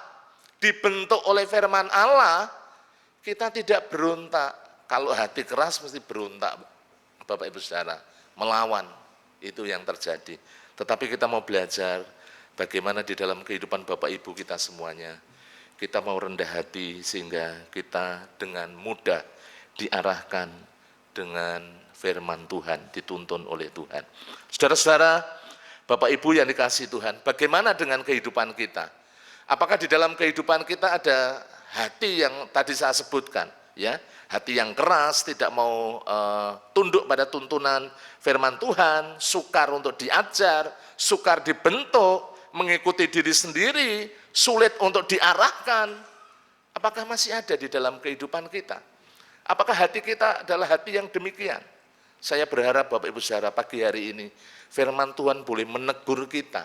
dibentuk oleh firman Allah, kita tidak berontak. Kalau hati keras mesti berontak, Bapak Ibu Saudara, melawan. Itu yang terjadi. Tetapi kita mau belajar bagaimana di dalam kehidupan Bapak Ibu kita semuanya, kita mau rendah hati sehingga kita dengan mudah diarahkan dengan firman Tuhan, dituntun oleh Tuhan. Saudara-saudara, Bapak Ibu yang dikasihi Tuhan, bagaimana dengan kehidupan kita? Apakah di dalam kehidupan kita ada hati yang tadi saya sebutkan, ya, hati yang keras, tidak mau tunduk pada tuntunan firman Tuhan, sukar untuk diajar, sukar dibentuk, mengikuti diri sendiri, sulit untuk diarahkan. Apakah masih ada di dalam kehidupan kita? Apakah hati kita adalah hati yang demikian? Saya berharap Bapak Ibu Saudara pagi hari ini, firman Tuhan boleh menegur kita,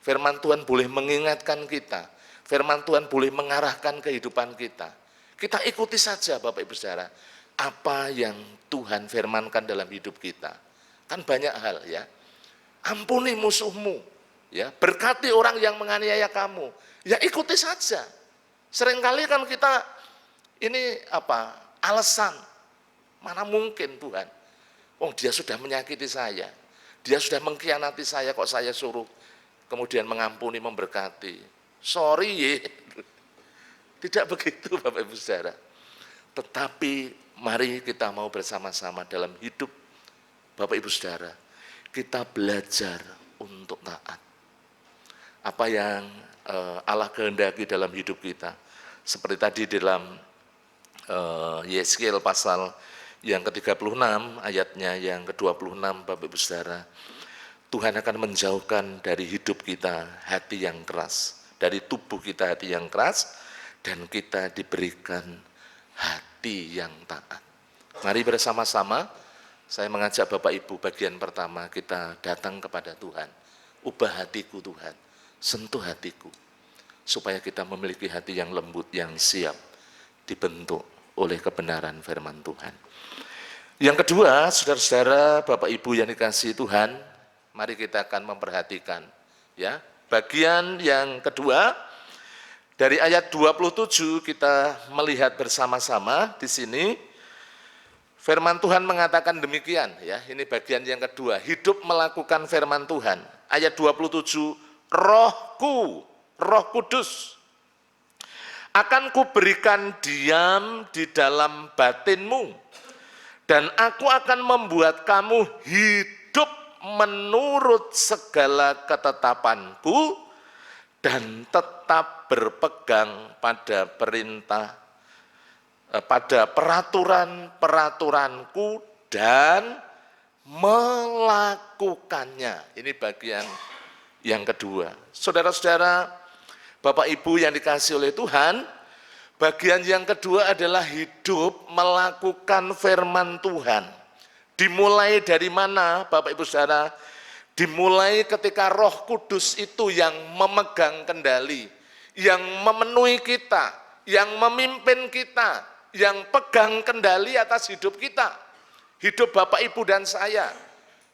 firman Tuhan boleh mengingatkan kita, firman Tuhan boleh mengarahkan kehidupan kita. Kita ikuti saja Bapak Ibu Saudara, apa yang Tuhan firmankan dalam hidup kita. Kan banyak hal ya, ampuni musuhmu, ya, berkati orang yang menganiaya kamu, ya ikuti saja. Seringkali kan kita ini alasan, mana mungkin Tuhan, oh dia sudah menyakiti saya, dia sudah mengkhianati saya, kok saya suruh kemudian mengampuni, memberkati. Sorry ya, tidak begitu Bapak Ibu Saudara. Tetapi mari kita mau bersama-sama dalam hidup Bapak Ibu Saudara, kita belajar untuk taat. Apa yang Allah kehendaki dalam hidup kita. Seperti tadi dalam Yeskiel pasal yang ke-36, ayatnya yang ke-26, Bapak Ibu Saudara, Tuhan akan menjauhkan dari hidup kita hati yang keras. dari tubuh kita hati yang keras, dan kita diberikan hati yang taat. Mari bersama-sama, saya mengajak Bapak Ibu bagian pertama, kita datang kepada Tuhan. Ubah hatiku Tuhan, sentuh hatiku, supaya kita memiliki hati yang lembut, yang siap dibentuk oleh kebenaran firman Tuhan. Yang kedua, saudara-saudara, Bapak Ibu yang dikasihi Tuhan, mari kita akan memperhatikan ya. Bagian yang kedua dari ayat 27 kita melihat bersama-sama di sini firman Tuhan mengatakan demikian ya. Ini bagian yang kedua, hidup melakukan firman Tuhan. Ayat 27, Rohku, Roh Kudus akan kuberikan diam di dalam batinmu, dan aku akan membuat kamu hidup menurut segala ketetapanku dan tetap berpegang pada pada peraturan-peraturanku dan melakukannya. Ini bagian yang kedua. Saudara-saudara, Bapak Ibu yang dikasihi oleh Tuhan, bagian yang kedua adalah hidup melakukan firman Tuhan. Dimulai dari mana Bapak Ibu Saudara? Dimulai ketika Roh Kudus itu yang memegang kendali, yang memenuhi kita, yang memimpin kita, yang pegang kendali atas hidup kita. Hidup Bapak Ibu dan saya.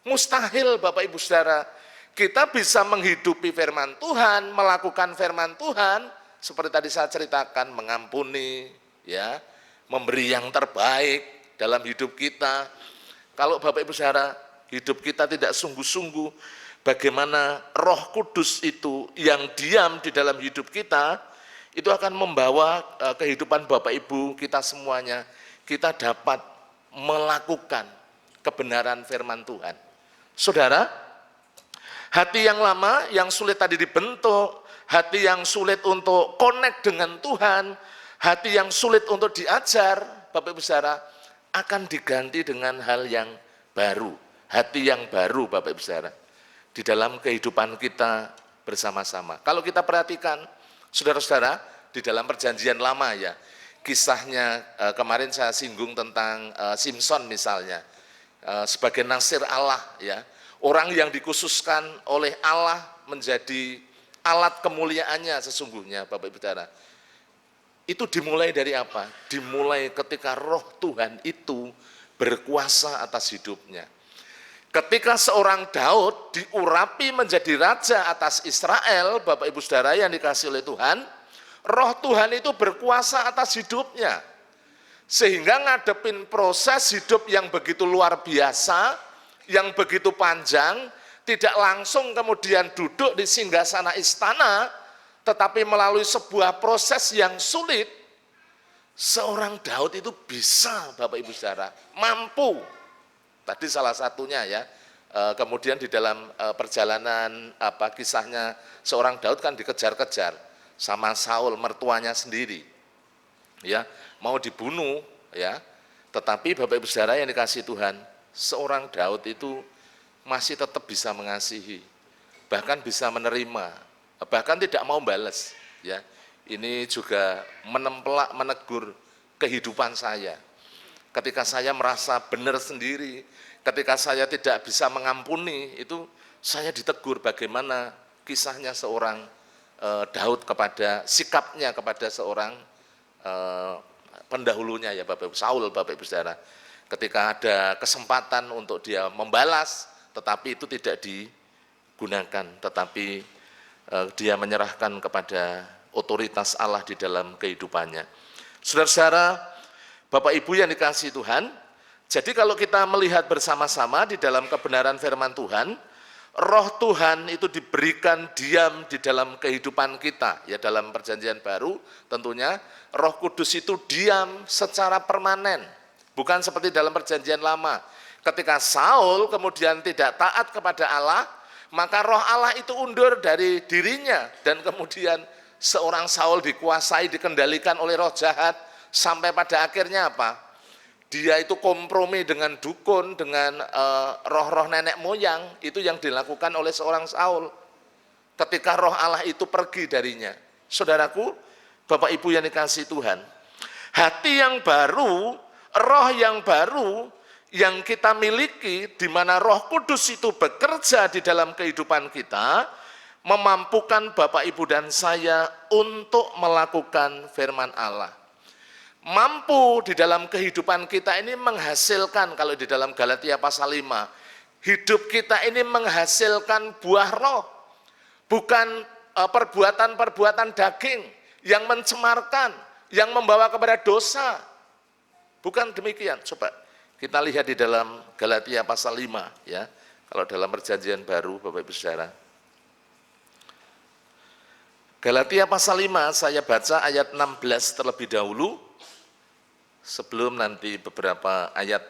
Mustahil Bapak Ibu Saudara, kita bisa menghidupi firman Tuhan, melakukan firman Tuhan, seperti tadi saya ceritakan, mengampuni, ya, memberi yang terbaik dalam hidup kita. Kalau Bapak Ibu Saudara, hidup kita tidak sungguh-sungguh, bagaimana Roh Kudus itu yang diam di dalam hidup kita, itu akan membawa kehidupan Bapak Ibu kita semuanya, kita dapat melakukan kebenaran firman Tuhan. Saudara, hati yang lama, yang sulit tadi dibentuk, hati yang sulit untuk connect dengan Tuhan, hati yang sulit untuk diajar, Bapak Ibu Saudara, akan diganti dengan hal yang baru, hati yang baru Bapak Ibu Saudara, di dalam kehidupan kita bersama-sama. Kalau kita perhatikan, saudara-saudara, di dalam perjanjian lama ya, kisahnya kemarin saya singgung tentang Simson misalnya, sebagai nasir Allah ya, orang yang dikhususkan oleh Allah menjadi alat kemuliaannya sesungguhnya Bapak Ibu Saudara. Itu dimulai dari apa? Dimulai ketika Roh Tuhan itu berkuasa atas hidupnya. Ketika seorang Daud diurapi menjadi raja atas Israel, Bapak Ibu Saudara yang dikasihi oleh Tuhan, Roh Tuhan itu berkuasa atas hidupnya. Sehingga ngadepin proses hidup yang begitu luar biasa, yang begitu panjang, tidak langsung kemudian duduk di singgasana istana, tetapi melalui sebuah proses yang sulit, seorang Daud itu bisa, Bapak Ibu Saudara, mampu. Tadi salah satunya ya, kemudian di dalam perjalanan kisahnya seorang Daud kan dikejar-kejar sama Saul, mertuanya sendiri, ya, mau dibunuh, ya. Tetapi Bapak Ibu Saudara yang dikasihi Tuhan, seorang Daud itu masih tetap bisa mengasihi, bahkan bisa menerima, bahkan tidak mau balas, ya. Ini juga menempelak, menegur kehidupan saya. Ketika saya merasa benar sendiri, ketika saya tidak bisa mengampuni, itu saya ditegur bagaimana kisahnya seorang Daud kepada, sikapnya kepada seorang pendahulunya ya Bapak Ibu, Saul Bapak Ibu Saudara. Ketika ada kesempatan untuk dia membalas, tetapi itu tidak digunakan, tetapi dia menyerahkan kepada otoritas Allah di dalam kehidupannya. Saudara-saudara, Bapak Ibu yang dikasihi Tuhan, jadi kalau kita melihat bersama-sama di dalam kebenaran firman Tuhan, Roh Tuhan itu diberikan diam di dalam kehidupan kita. Ya, dalam perjanjian baru tentunya Roh Kudus itu diam secara permanen. Bukan seperti dalam perjanjian lama. Ketika Saul kemudian tidak taat kepada Allah, maka roh Allah itu undur dari dirinya, dan kemudian seorang Saul dikuasai, dikendalikan oleh roh jahat, sampai pada akhirnya apa? Dia itu kompromi dengan dukun, dengan roh-roh nenek moyang, itu yang dilakukan oleh seorang Saul. ketika roh Allah itu pergi darinya. Saudaraku, Bapak Ibu yang dikasihi Tuhan, hati yang baru, roh yang baru yang kita miliki, di mana Roh Kudus itu bekerja di dalam kehidupan kita, memampukan Bapak Ibu dan saya untuk melakukan firman Allah. Mampu di dalam kehidupan kita ini menghasilkan, kalau di dalam Galatia pasal 5, hidup kita ini menghasilkan buah roh, bukan perbuatan-perbuatan daging yang mencemarkan, yang membawa kepada dosa. Bukan demikian. Coba kita lihat di dalam Galatia pasal 5 ya. Kalau dalam perjanjian baru Bapak Ibu Saudara. Galatia pasal 5 saya baca ayat 16 terlebih dahulu sebelum nanti beberapa ayat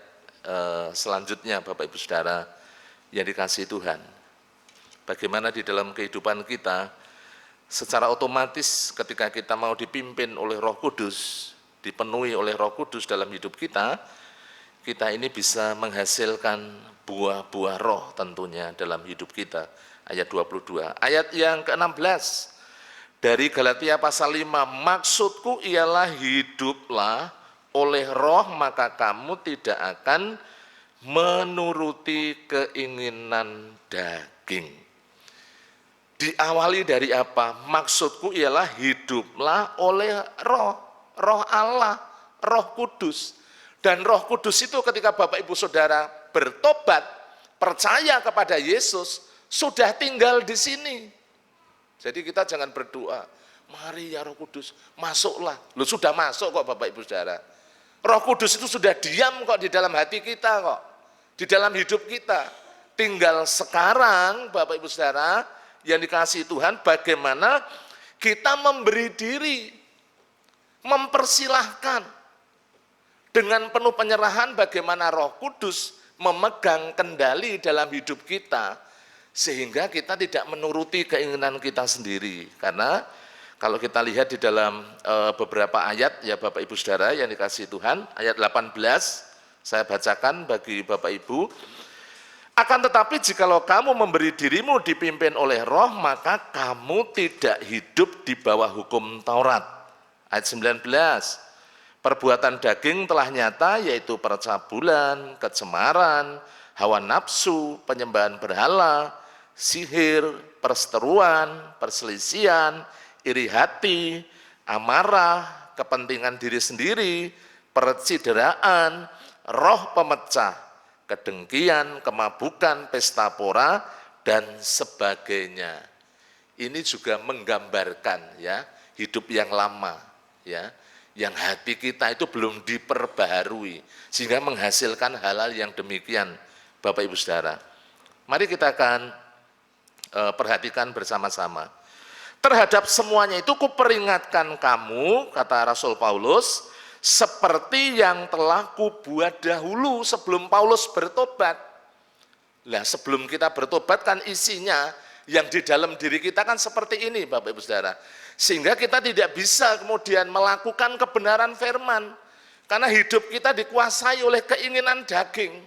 selanjutnya Bapak Ibu Saudara yang dikasihi Tuhan. Bagaimana di dalam kehidupan kita secara otomatis ketika kita mau dipimpin oleh Roh Kudus, dipenuhi oleh Roh Kudus dalam hidup kita, kita ini bisa menghasilkan buah-buah roh tentunya dalam hidup kita. Ayat 22. Ayat yang ke-16 dari Galatia pasal 5, maksudku ialah hiduplah oleh roh, maka kamu tidak akan menuruti keinginan daging. Diawali dari apa? Maksudku ialah hiduplah oleh roh, roh Allah, Roh Kudus. Dan Roh Kudus itu ketika Bapak Ibu Saudara bertobat, percaya kepada Yesus, sudah tinggal di sini. Jadi kita jangan berdoa, mari ya Roh Kudus, masuklah. Loh sudah masuk kok Bapak Ibu Saudara. Roh Kudus itu sudah diam kok di dalam hati kita kok, di dalam hidup kita. Tinggal sekarang Bapak Ibu Saudara yang dikasihi Tuhan, bagaimana kita memberi diri, mempersilahkan, dengan penuh penyerahan bagaimana Roh Kudus memegang kendali dalam hidup kita, sehingga kita tidak menuruti keinginan kita sendiri. Karena kalau kita lihat di dalam beberapa ayat, ya Bapak Ibu Saudara yang dikasihi Tuhan, ayat 18, saya bacakan bagi Bapak Ibu. Akan tetapi jikalau kamu memberi dirimu dipimpin oleh roh, maka kamu tidak hidup di bawah hukum Taurat. Ayat 19, perbuatan daging telah nyata, yaitu percabulan, kecemaran, hawa nafsu, penyembahan berhala, sihir, perseteruan, perselisihan, iri hati, amarah, kepentingan diri sendiri, percideraan, roh pemecah, kedengkian, kemabukan, pesta pora, dan sebagainya. Ini juga menggambarkan ya hidup yang lama ya, yang hati kita itu belum diperbaharui, sehingga menghasilkan hal-hal yang demikian, Bapak Ibu Saudara. Mari kita akan perhatikan bersama-sama. Terhadap semuanya itu kuperingatkan kamu, kata Rasul Paulus, seperti yang telah kubuat dahulu sebelum Paulus bertobat. Nah, sebelum kita bertobat kan isinya yang di dalam diri kita kan seperti ini, Bapak Ibu Saudara. Sehingga kita tidak bisa kemudian melakukan kebenaran firman. Karena hidup kita dikuasai oleh keinginan daging,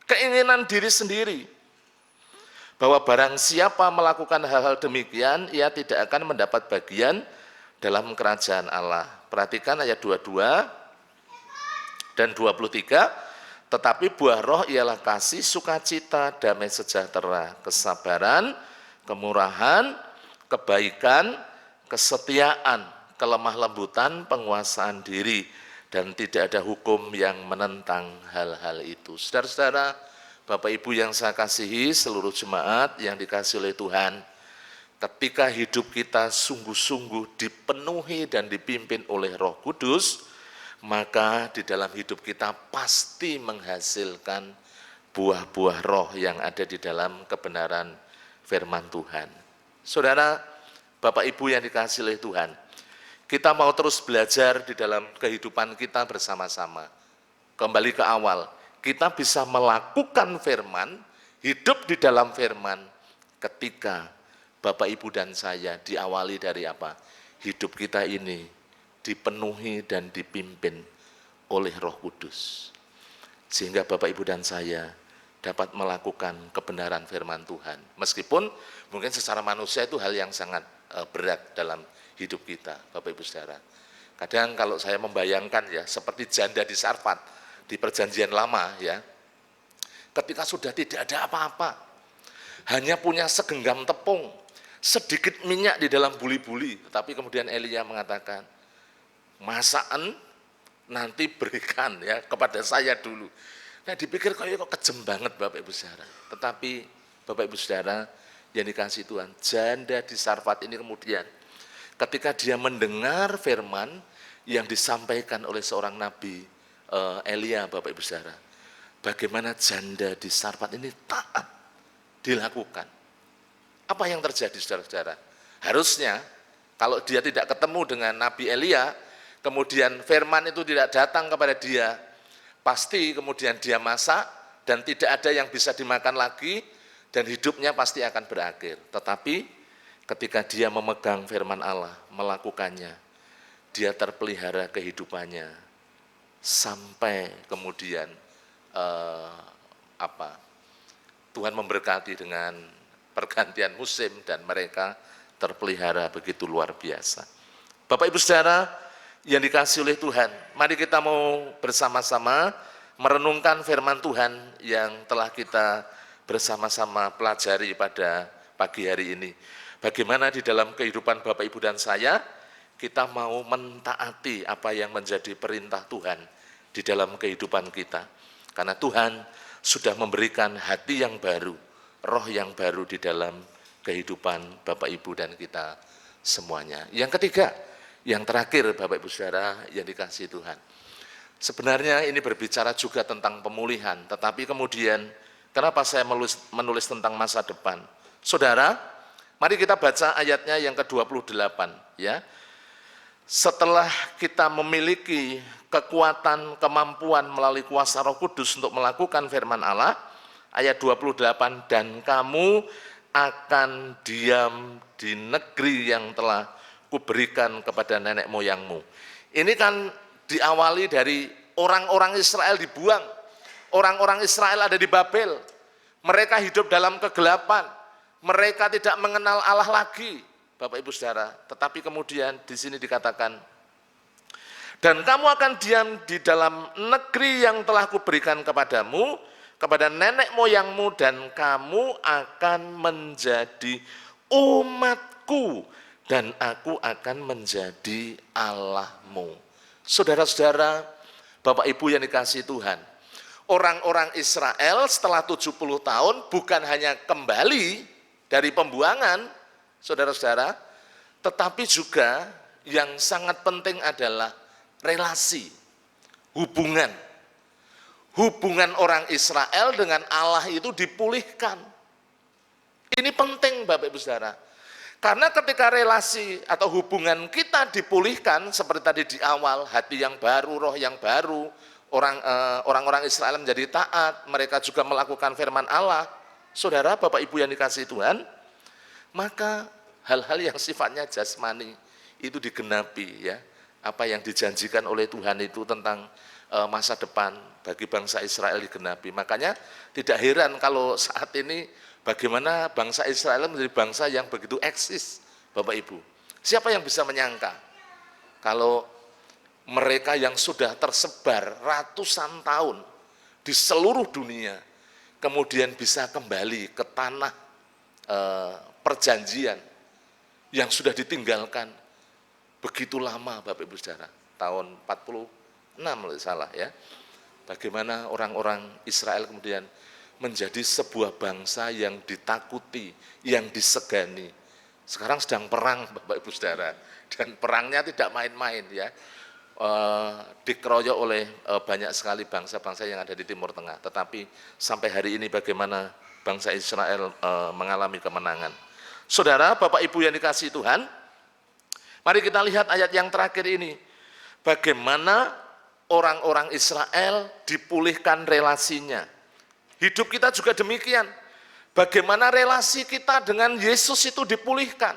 keinginan diri sendiri. Bahwa barang siapa melakukan hal-hal demikian, ia tidak akan mendapat bagian dalam kerajaan Allah. Perhatikan ayat 22 dan 23. Tetapi buah roh ialah kasih, sukacita, damai sejahtera, kesabaran, kemurahan, kebaikan, kesetiaan, kelemah lembutan, penguasaan diri, dan tidak ada hukum yang menentang hal-hal itu. Saudara-saudara, Bapak Ibu yang saya kasihi, seluruh jemaat yang dikasihi oleh Tuhan, ketika hidup kita sungguh-sungguh dipenuhi dan dipimpin oleh Roh Kudus, maka di dalam hidup kita pasti menghasilkan buah-buah roh yang ada di dalam kebenaran firman Tuhan. Saudara, Bapak Ibu yang dikasihi oleh Tuhan, kita mau terus belajar di dalam kehidupan kita bersama-sama. Kembali ke awal, kita bisa melakukan firman, hidup di dalam firman, ketika Bapak Ibu dan saya diawali dari apa? Hidup kita ini dipenuhi dan dipimpin oleh Roh Kudus. Sehingga Bapak Ibu dan saya dapat melakukan kebenaran firman Tuhan. Meskipun mungkin secara manusia itu hal yang sangat berat dalam hidup kita, Bapak Ibu Saudara. Kadang kalau saya membayangkan ya, seperti janda di Sarfat, di perjanjian lama ya, ketika sudah tidak ada apa-apa, hanya punya segenggam tepung, sedikit minyak di dalam buli-buli, tetapi kemudian Elia mengatakan, masakan nanti berikan ya kepada saya dulu. Nah dipikir kok kejem banget Bapak Ibu Saudara. Tetapi Bapak Ibu Saudara yang dikasihi Tuhan, janda di Sarfat ini kemudian ketika dia mendengar firman yang disampaikan oleh seorang nabi Elia, Bapak Ibu Saudara, bagaimana janda di Sarfat ini taat dilakukan. Apa yang terjadi saudara-saudara? Harusnya kalau dia tidak ketemu dengan Nabi Elia, kemudian firman itu tidak datang kepada dia, pasti kemudian dia masak dan tidak ada yang bisa dimakan lagi dan hidupnya pasti akan berakhir. Tetapi ketika dia memegang firman Allah, melakukannya, dia terpelihara kehidupannya sampai kemudian Tuhan memberkati dengan pergantian musim dan mereka terpelihara begitu luar biasa. Bapak Ibu Saudara yang dikasihi oleh Tuhan, mari kita mau bersama-sama merenungkan firman Tuhan yang telah kita bersama-sama pelajari pada pagi hari ini. Bagaimana di dalam kehidupan Bapak Ibu dan saya, kita mau mentaati apa yang menjadi perintah Tuhan di dalam kehidupan kita. Karena Tuhan sudah memberikan hati yang baru, roh yang baru di dalam kehidupan Bapak Ibu dan kita semuanya. Yang ketiga, yang terakhir Bapak Ibu Saudara yang dikasihi Tuhan. Sebenarnya ini berbicara juga tentang pemulihan, tetapi kemudian kenapa saya menulis tentang masa depan? Saudara, mari kita baca ayatnya yang ke-28 ya. Setelah kita memiliki kekuatan, kemampuan melalui kuasa Roh Kudus untuk melakukan firman Allah, ayat 28, dan kamu akan diam di negeri yang telah kuberikan kepada nenek moyangmu. Ini kan diawali dari orang-orang Israel dibuang. Orang-orang Israel ada di Babel. Mereka hidup dalam kegelapan. Mereka tidak mengenal Allah lagi, Bapak Ibu Saudara. Tetapi kemudian di sini dikatakan, dan kamu akan diam di dalam negeri yang telah kuberikan kepadamu, kepada nenek moyangmu, dan kamu akan menjadi umatku, dan aku akan menjadi Allahmu. Saudara-saudara, Bapak Ibu yang dikasihi Tuhan, orang-orang Israel setelah 70 tahun bukan hanya kembali dari pembuangan, saudara-saudara, tetapi juga yang sangat penting adalah relasi, hubungan. Hubungan orang Israel dengan Allah itu dipulihkan. Ini penting Bapak Ibu Saudara. Karena ketika relasi atau hubungan kita dipulihkan, seperti tadi di awal, hati yang baru, roh yang baru, orang-orang Israel menjadi taat, mereka juga melakukan firman Allah. Saudara, Bapak Ibu yang dikasihi Tuhan, maka hal-hal yang sifatnya jasmani itu digenapi ya. Apa yang dijanjikan oleh Tuhan itu tentang masa depan bagi bangsa Israel digenapi. Makanya tidak heran kalau saat ini bagaimana bangsa Israel menjadi bangsa yang begitu eksis, Bapak Ibu. Siapa yang bisa menyangka kalau mereka yang sudah tersebar ratusan tahun di seluruh dunia kemudian bisa kembali ke tanah perjanjian yang sudah ditinggalkan begitu lama, Bapak Ibu Saudara, tahun 46 kalau salah ya. Bagaimana orang-orang Israel kemudian menjadi sebuah bangsa yang ditakuti, yang disegani. Sekarang sedang perang Bapak Ibu Saudara, dan perangnya tidak main-main ya. Dikeroyok oleh banyak sekali bangsa-bangsa yang ada di Timur Tengah. Tetapi sampai hari ini bagaimana bangsa Israel mengalami kemenangan. Saudara, Bapak Ibu yang dikasihi Tuhan, mari kita lihat ayat yang terakhir ini. Bagaimana orang-orang Israel dipulihkan relasinya. Hidup kita juga demikian. Bagaimana relasi kita dengan Yesus itu dipulihkan.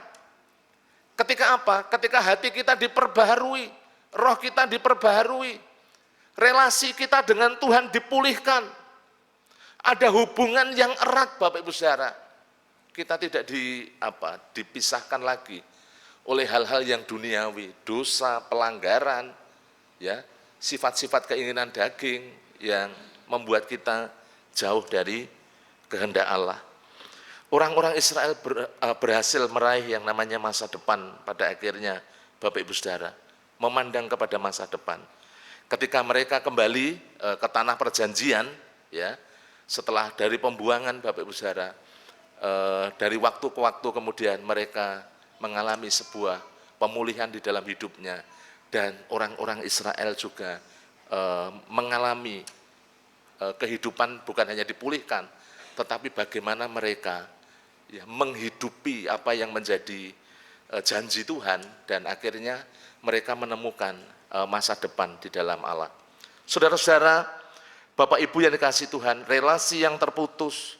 Ketika apa? Ketika hati kita diperbaharui, roh kita diperbaharui, relasi kita dengan Tuhan dipulihkan. Ada hubungan yang erat Bapak Ibu Saudara. Kita tidak dipisahkan lagi oleh hal-hal yang duniawi, dosa, pelanggaran, ya, sifat-sifat keinginan daging yang membuat kita jauh dari kehendak Allah. Orang-orang Israel berhasil meraih yang namanya masa depan pada akhirnya, Bapak Ibu Saudara, memandang kepada masa depan. Ketika mereka kembali ke tanah perjanjian, ya, setelah dari pembuangan Bapak Ibu Saudara, dari waktu ke waktu kemudian mereka mengalami sebuah pemulihan di dalam hidupnya, dan orang-orang Israel juga mengalami kehidupan bukan hanya dipulihkan, tetapi bagaimana mereka ya menghidupi apa yang menjadi janji Tuhan, dan akhirnya mereka menemukan masa depan di dalam Allah. Saudara-saudara, Bapak Ibu yang dikasihi Tuhan, relasi yang terputus,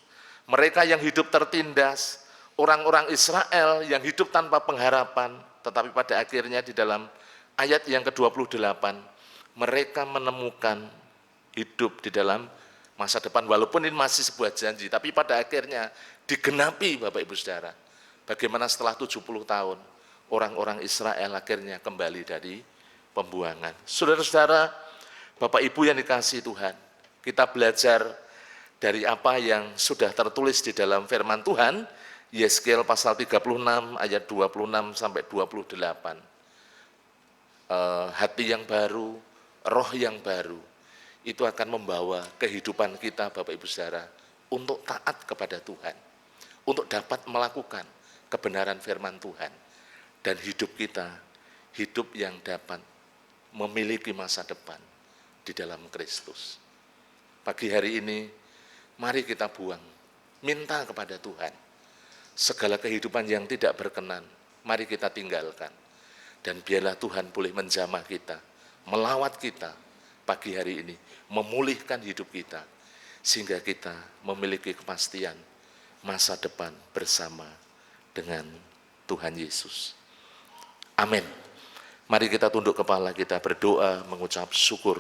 mereka yang hidup tertindas, orang-orang Israel yang hidup tanpa pengharapan, tetapi pada akhirnya di dalam ayat yang ke-28, mereka menemukan hidup di dalam masa depan, walaupun ini masih sebuah janji, tapi pada akhirnya digenapi Bapak Ibu Saudara. Bagaimana setelah 70 tahun, orang-orang Israel akhirnya kembali dari pembuangan. Saudara-saudara, Bapak Ibu yang dikasihi Tuhan, kita belajar dari apa yang sudah tertulis di dalam firman Tuhan, Yeskiel pasal 36 ayat 26 sampai 28. Hati yang baru, roh yang baru, itu akan membawa kehidupan kita Bapak Ibu Saudara untuk taat kepada Tuhan, untuk dapat melakukan kebenaran firman Tuhan, dan hidup kita, hidup yang dapat memiliki masa depan di dalam Kristus. Pagi hari ini, mari kita buang, minta kepada Tuhan, segala kehidupan yang tidak berkenan, mari kita tinggalkan. Dan biarlah Tuhan boleh menjamah kita, melawat kita pagi hari ini, memulihkan hidup kita, sehingga kita memiliki kepastian masa depan bersama dengan Tuhan Yesus. Amin. Mari kita tunduk kepala, kita berdoa, mengucap syukur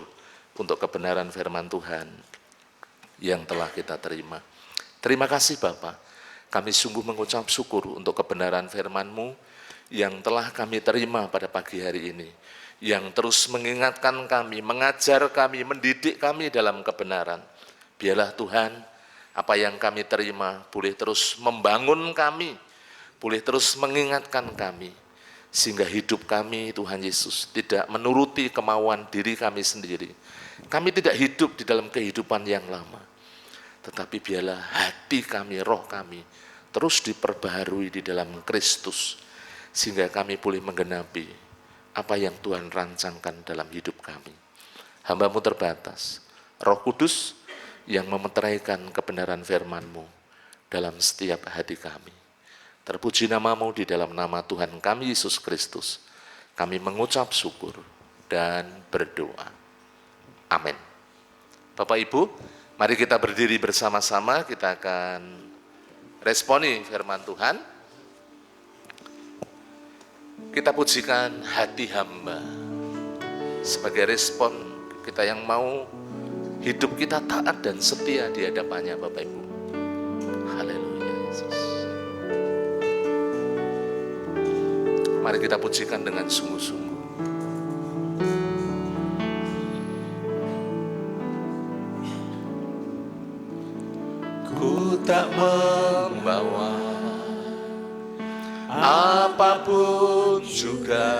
untuk kebenaran firman Tuhan yang telah kita terima. Terima kasih Bapa, kami sungguh mengucap syukur untuk kebenaran firman-Mu yang telah kami terima pada pagi hari ini, yang terus mengingatkan kami, mengajar kami, mendidik kami dalam kebenaran. Biarlah Tuhan, apa yang kami terima boleh terus membangun kami, boleh terus mengingatkan kami, sehingga hidup kami Tuhan Yesus tidak menuruti kemauan diri kami sendiri. Kami tidak hidup di dalam kehidupan yang lama, tetapi biarlah hati kami, roh kami terus diperbaharui di dalam Kristus, sehingga kami boleh menggenapi apa yang Tuhan rancangkan dalam hidup kami. Hamba-Mu terbatas, Roh Kudus yang memeteraikan kebenaran firman-Mu dalam setiap hati kami. Terpuji nama-Mu di dalam nama Tuhan kami Yesus Kristus. Kami mengucap syukur dan berdoa. Amin. Bapak Ibu, mari kita berdiri bersama-sama, kita akan responi firman Tuhan. Kita pujikan hati hamba sebagai respon kita yang mau hidup kita taat dan setia di hadapannya Bapak Ibu. Haleluya Yesus. Mari kita pujikan dengan sungguh-sungguh. Ku tak membawa apapun juga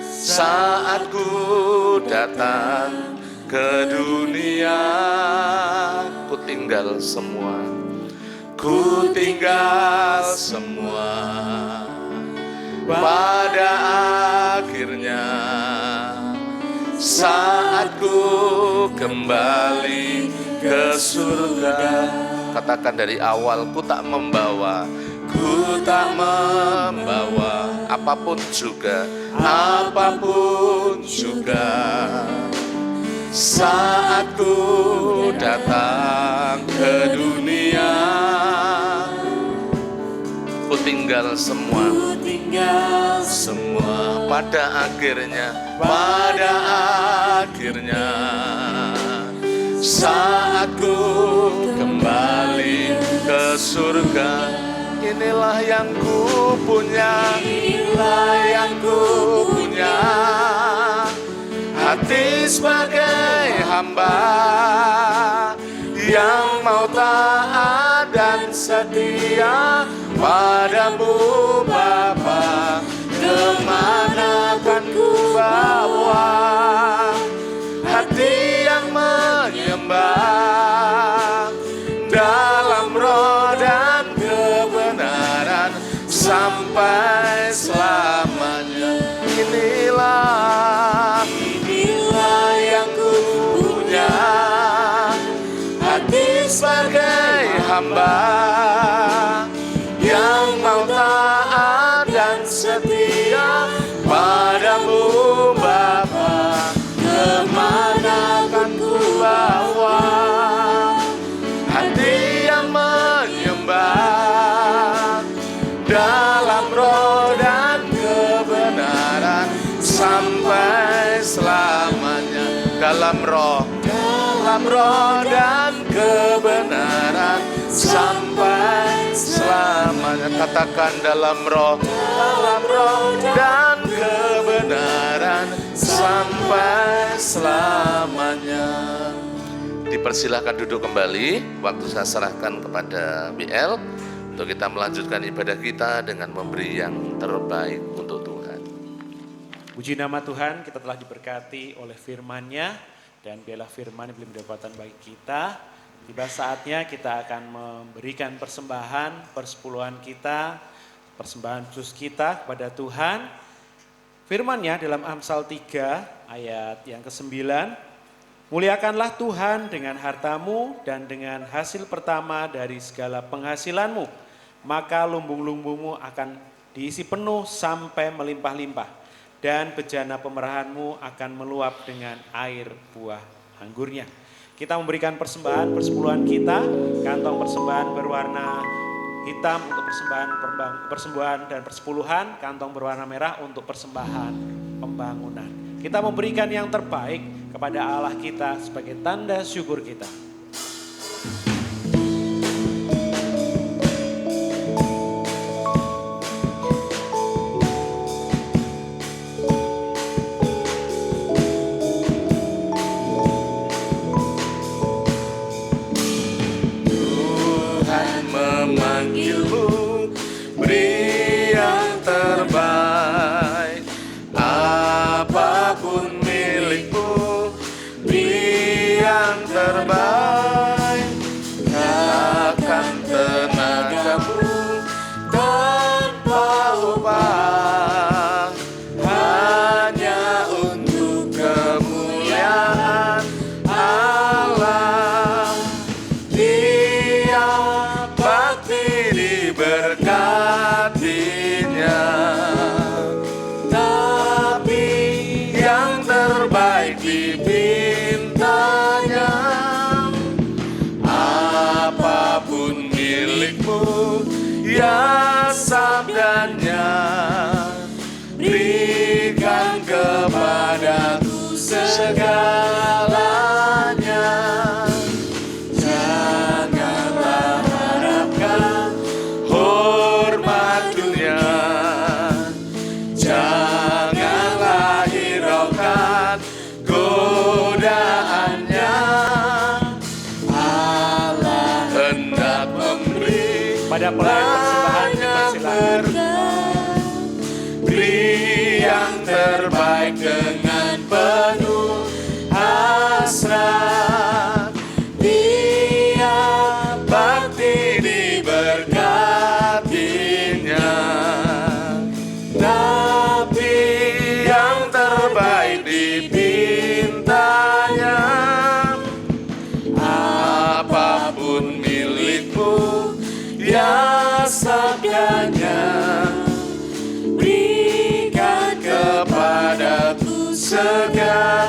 saat ku datang ke dunia. Ku tinggal semua, ku tinggal semua. Pada akhirnya saat ku kembali ke surga. Katakan dari awal, ku tak membawa, ku tak membawa apapun juga, apapun juga. Saat ku datang ke dunia, ku tinggal semua, ku tinggal semua. Pada akhirnya, pada akhirnya saat ku kembali ke surga. Inilah yang ku punya, inilah yang ku punya, hati sebagai hamba yang mau taat dan setia padamu Bapa. Kemana kan ku bawa hati yang menyembah dalam roh dan kebenaran sampai selamanya. Inilah yang ku punya, hati sebagai hamba yang mau taat dan setia padamu Bapa. Kemana kan ku bawa hati yang menyembah dalam roh dan kebenaran sampai selamanya. Dalam roh dan kebenaran sampai selamanya. Katakan dalam roh dan kebenaran sampai selamanya. Dipersilahkan duduk kembali. Waktu saya serahkan kepada BL untuk kita melanjutkan ibadah kita dengan memberi yang terbaik untuk Tuhan. Puji nama Tuhan, kita telah diberkati oleh firman-Nya dan biarlah firman yang beri kekuatan bagi kita. Tiba saatnya kita akan memberikan persembahan, persepuluhan kita, persembahan khusus kita kepada Tuhan. Firman-Nya dalam Amsal 3 ayat yang ke-9, muliakanlah Tuhan dengan hartamu dan dengan hasil pertama dari segala penghasilanmu, maka lumbung-lumbungmu akan diisi penuh sampai melimpah-limpah, dan bejana pemerahanmu akan meluap dengan air buah anggurnya. Kita memberikan persembahan, persepuluhan kita, kantong persembahan berwarna hitam untuk persembahan dan persepuluhan, kantong berwarna merah untuk persembahan pembangunan. Kita memberikan yang terbaik kepada Allah kita sebagai tanda syukur kita. Ya sabdanya berikan kepadaku segalanya. Janganlah harapkan hormat dunia, janganlah hiraukan godaannya. Allah hendak memberi Pada pelayan persembahan dipersilakan. Beri yang terbaik dengan penuh hasrat. Dia bakti diberkatinya, tapi yang terbaik dipintanya. Apapun milikmu, ya sabdanya berikan kepadaku segalanya.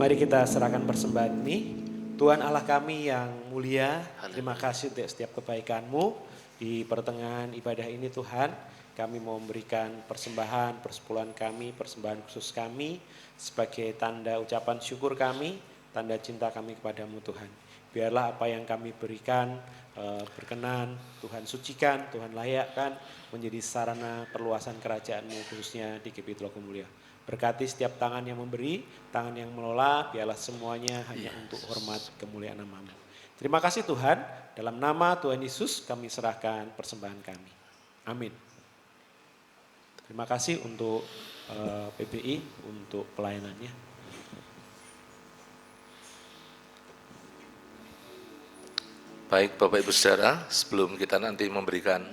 Mari kita serahkan persembahan ini. Tuhan Allah kami yang mulia, terima kasih untuk setiap kebaikan-Mu. Di pertengahan ibadah ini Tuhan, kami mau memberikan persembahan, persepuluhan kami, persembahan khusus kami, sebagai tanda ucapan syukur kami, tanda cinta kami kepadamu Tuhan. Biarlah apa yang kami berikan berkenan, Tuhan sucikan, Tuhan layakkan menjadi sarana perluasan kerajaan-Mu khususnya di GPI Telaga Mulia. Berkati setiap tangan yang memberi, tangan yang mengelola, biarlah semuanya hanya untuk hormat kemuliaan nama-Mu. Terima kasih Tuhan, dalam nama Tuhan Yesus kami serahkan persembahan kami. Amin. Terima kasih untuk PBI, untuk pelayanannya. Baik Bapak Ibu Saudara, sebelum kita nanti memberikan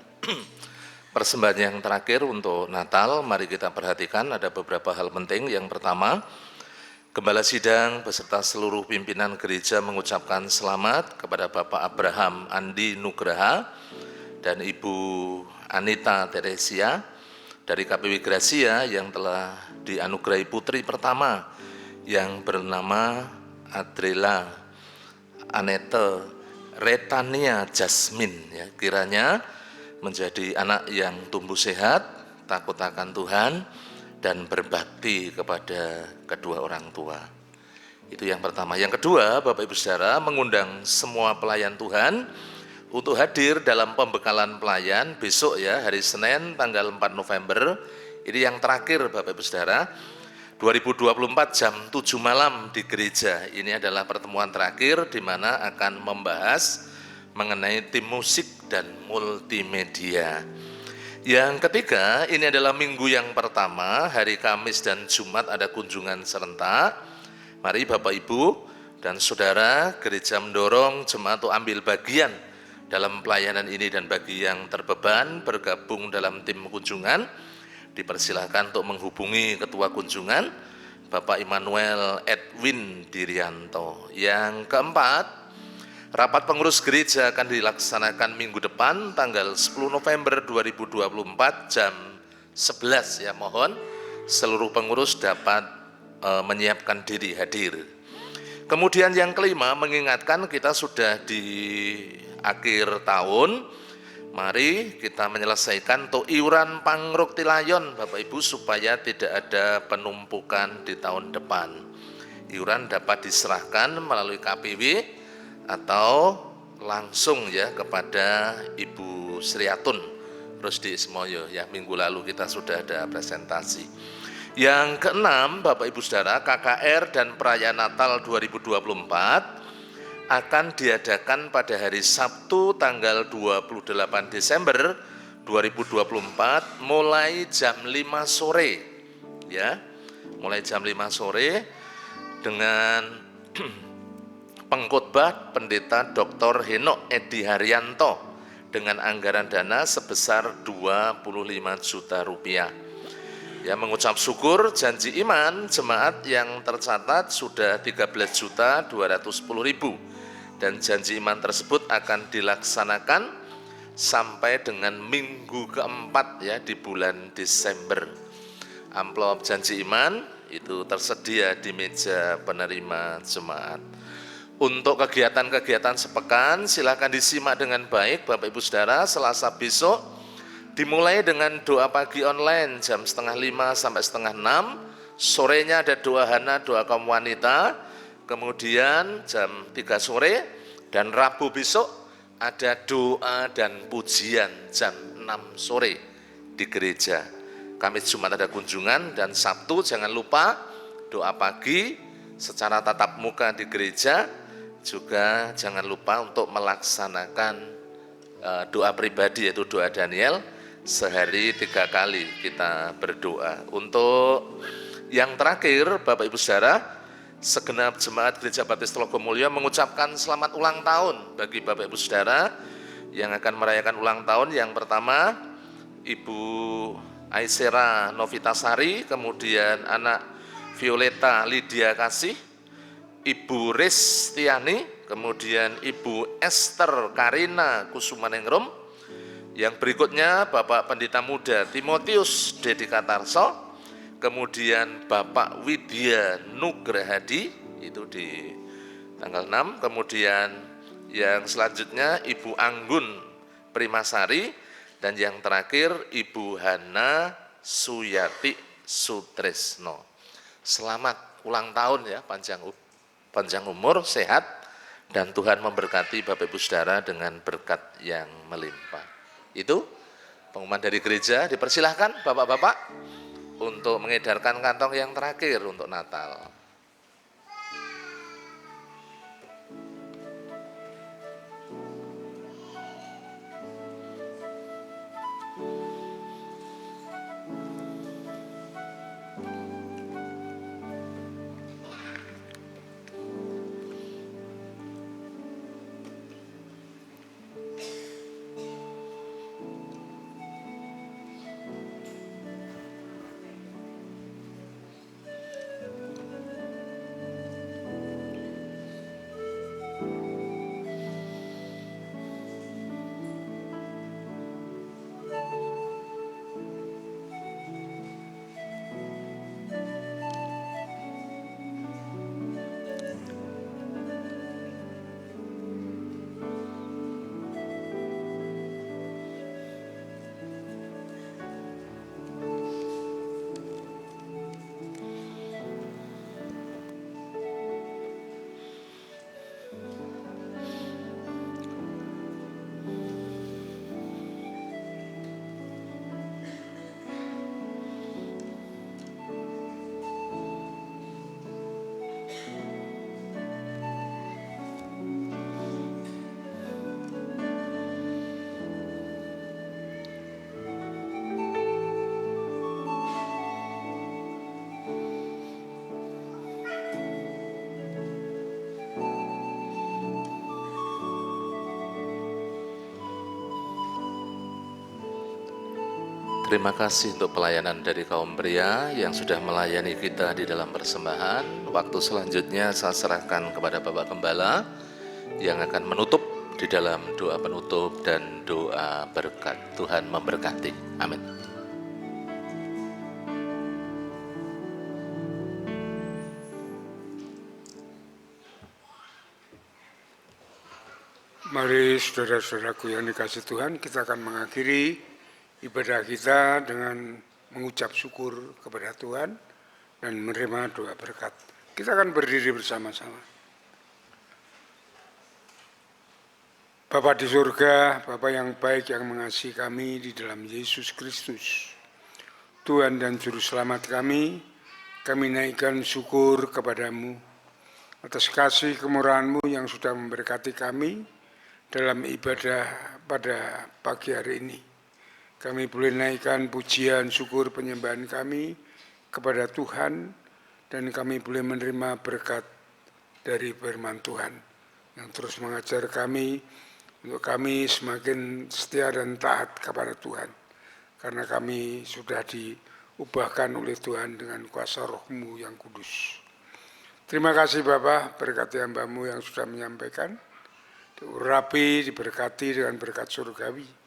persembahan yang terakhir untuk Natal, mari kita perhatikan ada beberapa hal penting. Yang pertama, Gembala Sidang beserta seluruh pimpinan gereja mengucapkan selamat kepada Bapak Abraham Andi Nugraha dan Ibu Anita Teresia dari KPW Gracia yang telah dianugerahi putri pertama yang bernama Adrela Anete Retania Jasmine, ya, kiranya menjadi anak yang tumbuh sehat, takut akan Tuhan, dan berbakti kepada kedua orang tua. Itu yang pertama. Yang kedua, Bapak Ibu Saudara, mengundang semua pelayan Tuhan untuk hadir dalam pembekalan pelayan besok, ya, hari Senin tanggal 4 November. Ini yang terakhir Bapak Ibu Saudara, 2024 jam 7 malam di gereja. Ini adalah pertemuan terakhir di mana akan membahas mengenai tim musik dan multimedia. Yang ketiga, ini adalah minggu yang pertama, hari Kamis dan Jumat ada kunjungan serentak. Mari Bapak Ibu dan Saudara, gereja mendorong jemaat untuk ambil bagian dalam pelayanan ini, dan bagi yang terbeban bergabung dalam tim kunjungan, dipersilahkan untuk menghubungi ketua kunjungan, Bapak Immanuel Edwin Dirianto. Yang keempat, rapat pengurus gereja akan dilaksanakan minggu depan tanggal 10 November 2024 jam 11, ya, mohon seluruh pengurus dapat menyiapkan diri hadir. Kemudian yang kelima, mengingatkan kita sudah di akhir tahun, mari kita menyelesaikan untuk iuran pangruk tilayon Bapak Ibu supaya tidak ada penumpukan di tahun depan. Iuran dapat diserahkan melalui KPW atau langsung, ya, kepada Ibu Sriatun Rusdi Ismoyo, ya, minggu lalu kita sudah ada presentasi. Yang keenam, Bapak Ibu Saudara, KKR dan perayaan Natal 2024 akan diadakan pada hari Sabtu tanggal 28 Desember 2024 mulai jam 5 sore, ya, mulai jam 5 sore dengan pengkhotbah Pendeta Dr. Henok Edi Haryanto dengan anggaran dana sebesar 25 juta rupiah. Ya, mengucap syukur janji iman jemaat yang tercatat sudah 13.210.000 dan janji iman tersebut akan dilaksanakan sampai dengan minggu keempat, ya, di bulan Desember. Amplop janji iman itu tersedia di meja penerima jemaat. Untuk kegiatan-kegiatan sepekan silakan disimak dengan baik Bapak Ibu Saudara. Selasa besok dimulai dengan doa pagi online jam 4:30 sampai 5:30. Sorenya ada doa hana, doa kaum wanita. Kemudian jam 3 sore dan Rabu besok ada doa dan pujian jam 6 sore di gereja. Kamis Jumat ada kunjungan, dan Sabtu jangan lupa doa pagi secara tatap muka di gereja. Juga jangan lupa untuk melaksanakan doa pribadi, yaitu doa Daniel, sehari 3 kali kita berdoa. Untuk yang terakhir Bapak Ibu Saudara, segenap jemaat Gereja Baptis Telaga Mulia mengucapkan selamat ulang tahun bagi Bapak Ibu Saudara yang akan merayakan ulang tahun. Yang pertama Ibu Aisera Novitasari, kemudian anak Violeta Lydia Kasih, Ibu Ristiani, kemudian Ibu Esther Karina Kusumaningrum. Yang berikutnya Bapak Pendeta Muda Timotius Dedi Katarso, kemudian Bapak Widya Nugrahadi, itu di tanggal 6. Kemudian yang selanjutnya Ibu Anggun Primasari, dan yang terakhir Ibu Hana Suyati Sutresno. Selamat ulang tahun ya, panjang umur, sehat, dan Tuhan memberkati Bapak Ibu Saudara dengan berkat yang melimpah. Itu pengumuman dari gereja. Dipersilahkan Bapak-bapak untuk mengedarkan kantong yang terakhir untuk Natal. Terima kasih untuk pelayanan dari kaum pria yang sudah melayani kita di dalam persembahan. Waktu selanjutnya saya serahkan kepada Bapak Gembala yang akan menutup di dalam doa penutup dan doa berkat. Tuhan memberkati. Amin. Mari saudara-saudaraku yang dikasih Tuhan, kita akan mengakhiri ibadah kita dengan mengucap syukur kepada Tuhan dan menerima doa berkat. Kita akan berdiri bersama-sama. Bapa di surga, Bapa yang baik yang mengasihi kami di dalam Yesus Kristus, Tuhan dan Juru Selamat kami naikkan syukur kepadamu atas kasih kemurahan-Mu yang sudah memberkati kami dalam ibadah pada pagi hari ini. Kami boleh naikkan pujian, syukur, penyembahan kami kepada Tuhan, dan kami boleh menerima berkat dari firman Tuhan yang terus mengajar kami, untuk kami semakin setia dan taat kepada Tuhan, karena kami sudah diubahkan oleh Tuhan dengan kuasa Roh-Mu yang kudus. Terima kasih Bapa, berkati hamba-Mu yang sudah menyampaikan, diurapi, diberkati dengan berkat surgawi,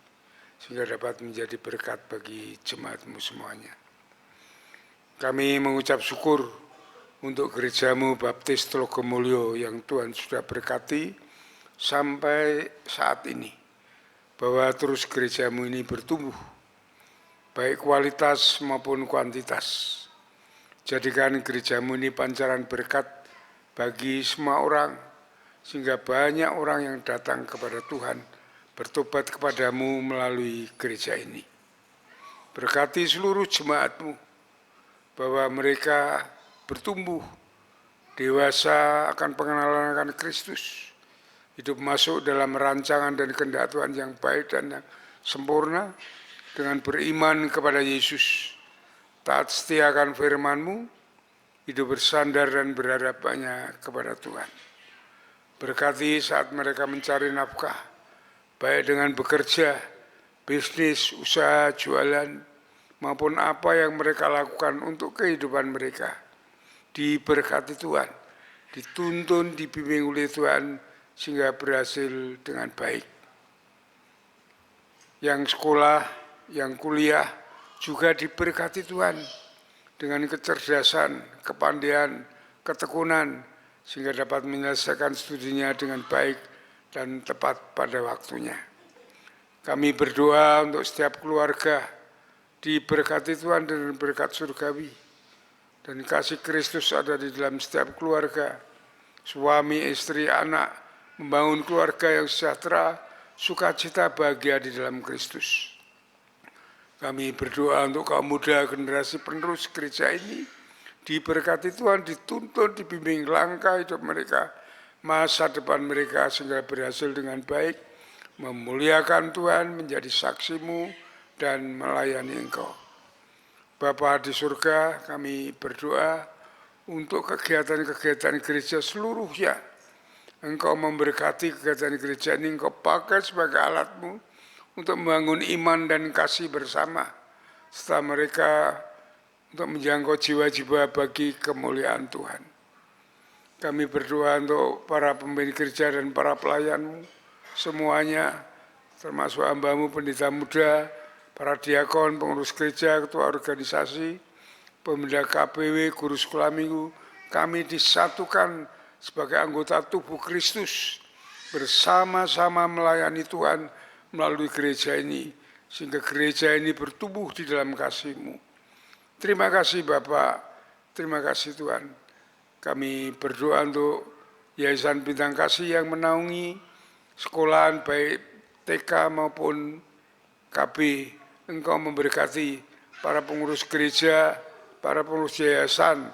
sehingga dapat menjadi berkat bagi jemaat-Mu semuanya. Kami mengucap syukur untuk gereja-Mu Baptis Telogomulyo yang Tuhan sudah berkati sampai saat ini, bahwa terus gereja-Mu ini bertumbuh, baik kualitas maupun kuantitas. Jadikan gereja-Mu ini pancaran berkat bagi semua orang, sehingga banyak orang yang datang kepada Tuhan, bertobat kepadamu melalui gereja ini. Berkati seluruh jemaat-Mu, bahwa mereka bertumbuh, dewasa akan pengenalan akan Kristus, hidup masuk dalam rancangan dan kehendak Tuhan yang baik dan yang sempurna, dengan beriman kepada Yesus, taat setia akan firman-Mu, hidup bersandar dan berharap banyak kepada Tuhan. Berkati saat mereka mencari nafkah, baik dengan bekerja, bisnis, usaha, jualan, maupun apa yang mereka lakukan untuk kehidupan mereka. Diberkati Tuhan, dituntun, dibimbing oleh Tuhan, sehingga berhasil dengan baik. Yang sekolah, yang kuliah, juga diberkati Tuhan, dengan kecerdasan, kepandaian, ketekunan, sehingga dapat menyelesaikan studinya dengan baik dan tepat pada waktunya. Kami berdoa untuk setiap keluarga diberkati Tuhan dengan berkat surgawi, dan kasih Kristus ada di dalam setiap keluarga. Suami, istri, anak membangun keluarga yang sejahtera, sukacita, bahagia di dalam Kristus. Kami berdoa untuk kaum muda generasi penerus gereja ini, diberkati Tuhan, dituntun, dibimbing langkah hidup mereka, masa depan mereka sehingga berhasil dengan baik, memuliakan Tuhan, menjadi saksimu, dan melayani Engkau. Bapa di surga, kami berdoa untuk kegiatan-kegiatan gereja seluruhnya. Engkau memberkati kegiatan gereja ini, Engkau pakai sebagai alatmu untuk membangun iman dan kasih bersama, serta mereka untuk menjangkau jiwa-jiwa bagi kemuliaan Tuhan. Kami berdoa untuk para pemimpin gereja dan para pelayanmu semuanya, termasuk hamba-Mu pendeta muda, para diakon, pengurus gereja, ketua organisasi, pemuda KPW, guru sekolah minggu. Kami disatukan sebagai anggota tubuh Kristus, bersama-sama melayani Tuhan melalui gereja ini, sehingga gereja ini bertumbuh di dalam kasih-Mu. Terima kasih Bapak, terima kasih Tuhan. Kami berdoa untuk Yayasan Bintang Kasih yang menaungi sekolahan baik TK maupun KB. Engkau memberkati para pengurus gereja, para pengurus yayasan,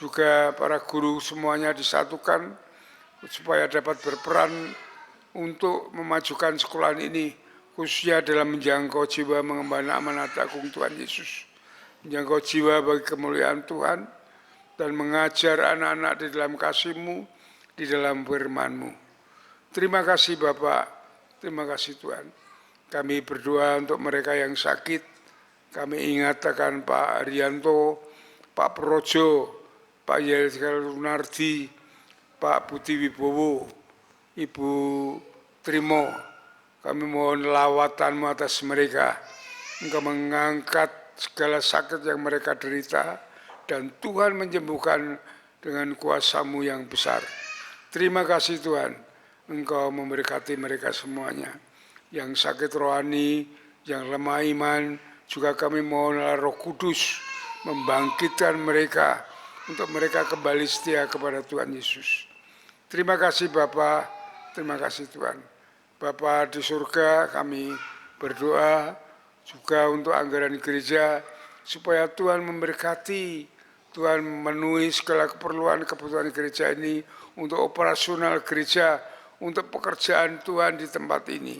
juga para guru semuanya disatukan supaya dapat berperan untuk memajukan sekolahan ini, khususnya dalam menjangkau jiwa mengemban amanat agung Tuhan Yesus, menjangkau jiwa bagi kemuliaan Tuhan, dan mengajar anak-anak di dalam kasih-Mu, di dalam firman-Mu. Terima kasih Bapak, terima kasih Tuhan. Kami berdoa untuk mereka yang sakit. Kami ingatkan Pak Arianto, Pak Projo, Pak Yelzel Lunardi, Pak Budi Wibowo, Ibu Trimo. Kami mohon lawatan-Mu atas mereka. Engkau mengangkat segala sakit yang mereka derita, dan Tuhan menyembuhkan dengan kuasa-Mu yang besar. Terima kasih Tuhan, Engkau memberkati mereka semuanya. Yang sakit rohani, yang lemah iman, juga kami mohon Roh Kudus membangkitkan mereka, untuk mereka kembali setia kepada Tuhan Yesus. Terima kasih Bapa, terima kasih Tuhan. Bapa di surga, kami berdoa juga untuk anggaran gereja, supaya Tuhan memberkati, Tuhan memenuhi segala kebutuhan gereja ini, untuk operasional gereja, untuk pekerjaan Tuhan di tempat ini,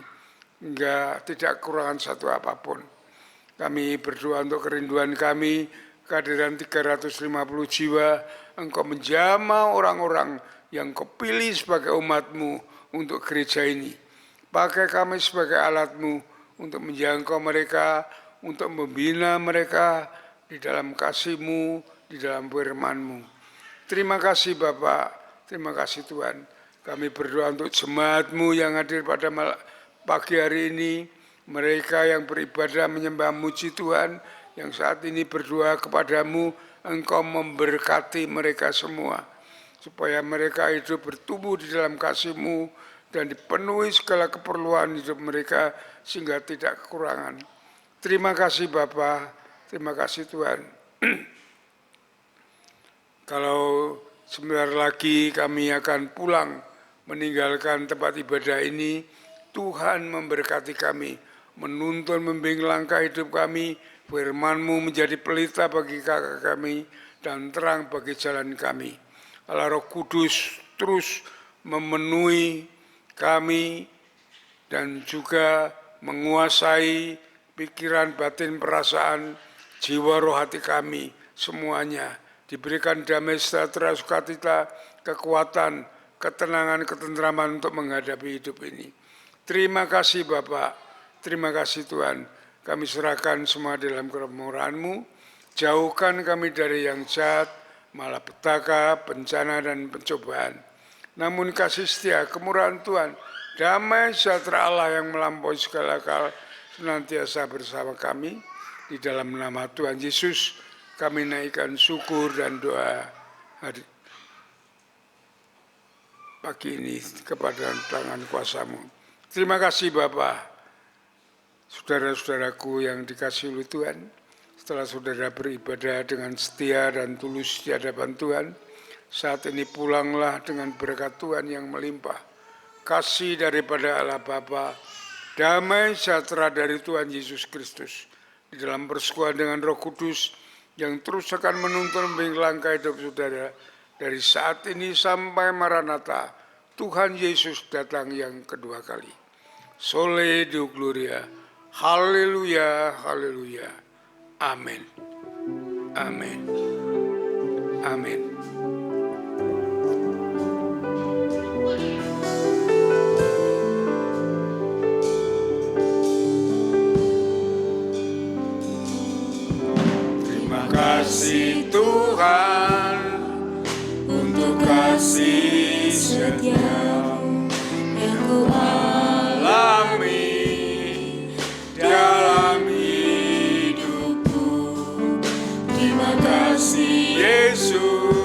hingga tidak kekurangan satu apapun. Kami berdoa untuk kerinduan kami, kehadiran 350 jiwa, Engkau menjamah orang-orang yang Kau pilih sebagai umat-Mu untuk gereja ini. Pakai kami sebagai alat-Mu untuk menjangkau mereka, untuk membina mereka di dalam kasih-Mu, di dalam firman-Mu. Terima kasih Bapak, terima kasih Tuhan. Kami berdoa untuk jemaat-Mu yang hadir pada pagi hari ini, mereka yang beribadah menyembah muji Tuhan, yang saat ini berdoa kepadamu, Engkau memberkati mereka semua, supaya mereka hidup bertumbuh di dalam kasih-Mu, dan dipenuhi segala keperluan hidup mereka, sehingga tidak kekurangan. Terima kasih Bapa, terima kasih Tuhan. Kalau sebentar lagi kami akan pulang meninggalkan tempat ibadah ini, Tuhan memberkati kami, menuntun membimbing langkah hidup kami, firman-Mu menjadi pelita bagi kaki kami, dan terang bagi jalan kami. Allah Roh Kudus terus memenuhi kami, dan juga menguasai pikiran, batin, perasaan, jiwa, roh, hati kami, semuanya. Diberikan damai, sejahtera, sukacita, kekuatan, ketenangan, ketentraman untuk menghadapi hidup ini. Terima kasih Bapak, terima kasih Tuhan. Kami serahkan semua dalam kemurahan-Mu. Jauhkan kami dari yang jahat, malapetaka, bencana, dan pencobaan. Namun kasih setia, kemurahan Tuhan, damai sejahtera Allah yang melampaui segala akal, senantiasa bersama kami. Di dalam nama Tuhan Yesus, kami naikkan syukur dan doa. pagi ini kepada tangan kuasa-Mu. Terima kasih Bapa. Saudara-saudaraku yang dikasihi oleh Tuhan, setelah saudara beribadah dengan setia dan tulus di hadapan Tuhan, saat ini pulanglah dengan berkat Tuhan yang melimpah, kasih daripada Allah Bapa, damai sejahtera dari Tuhan Yesus Kristus, di dalam persekutuan dengan Roh Kudus yang terus akan menuntun membimbing langkah hidup saudara dari saat ini sampai Maranatha, Tuhan Yesus datang yang kedua kali. Sole Deo Gloria, haleluya, haleluya, amin, amin, amin. Terima kasih Tuhan untuk kasih setia-Mu yang Ku alami dalam hidupku. Terima kasih Yesus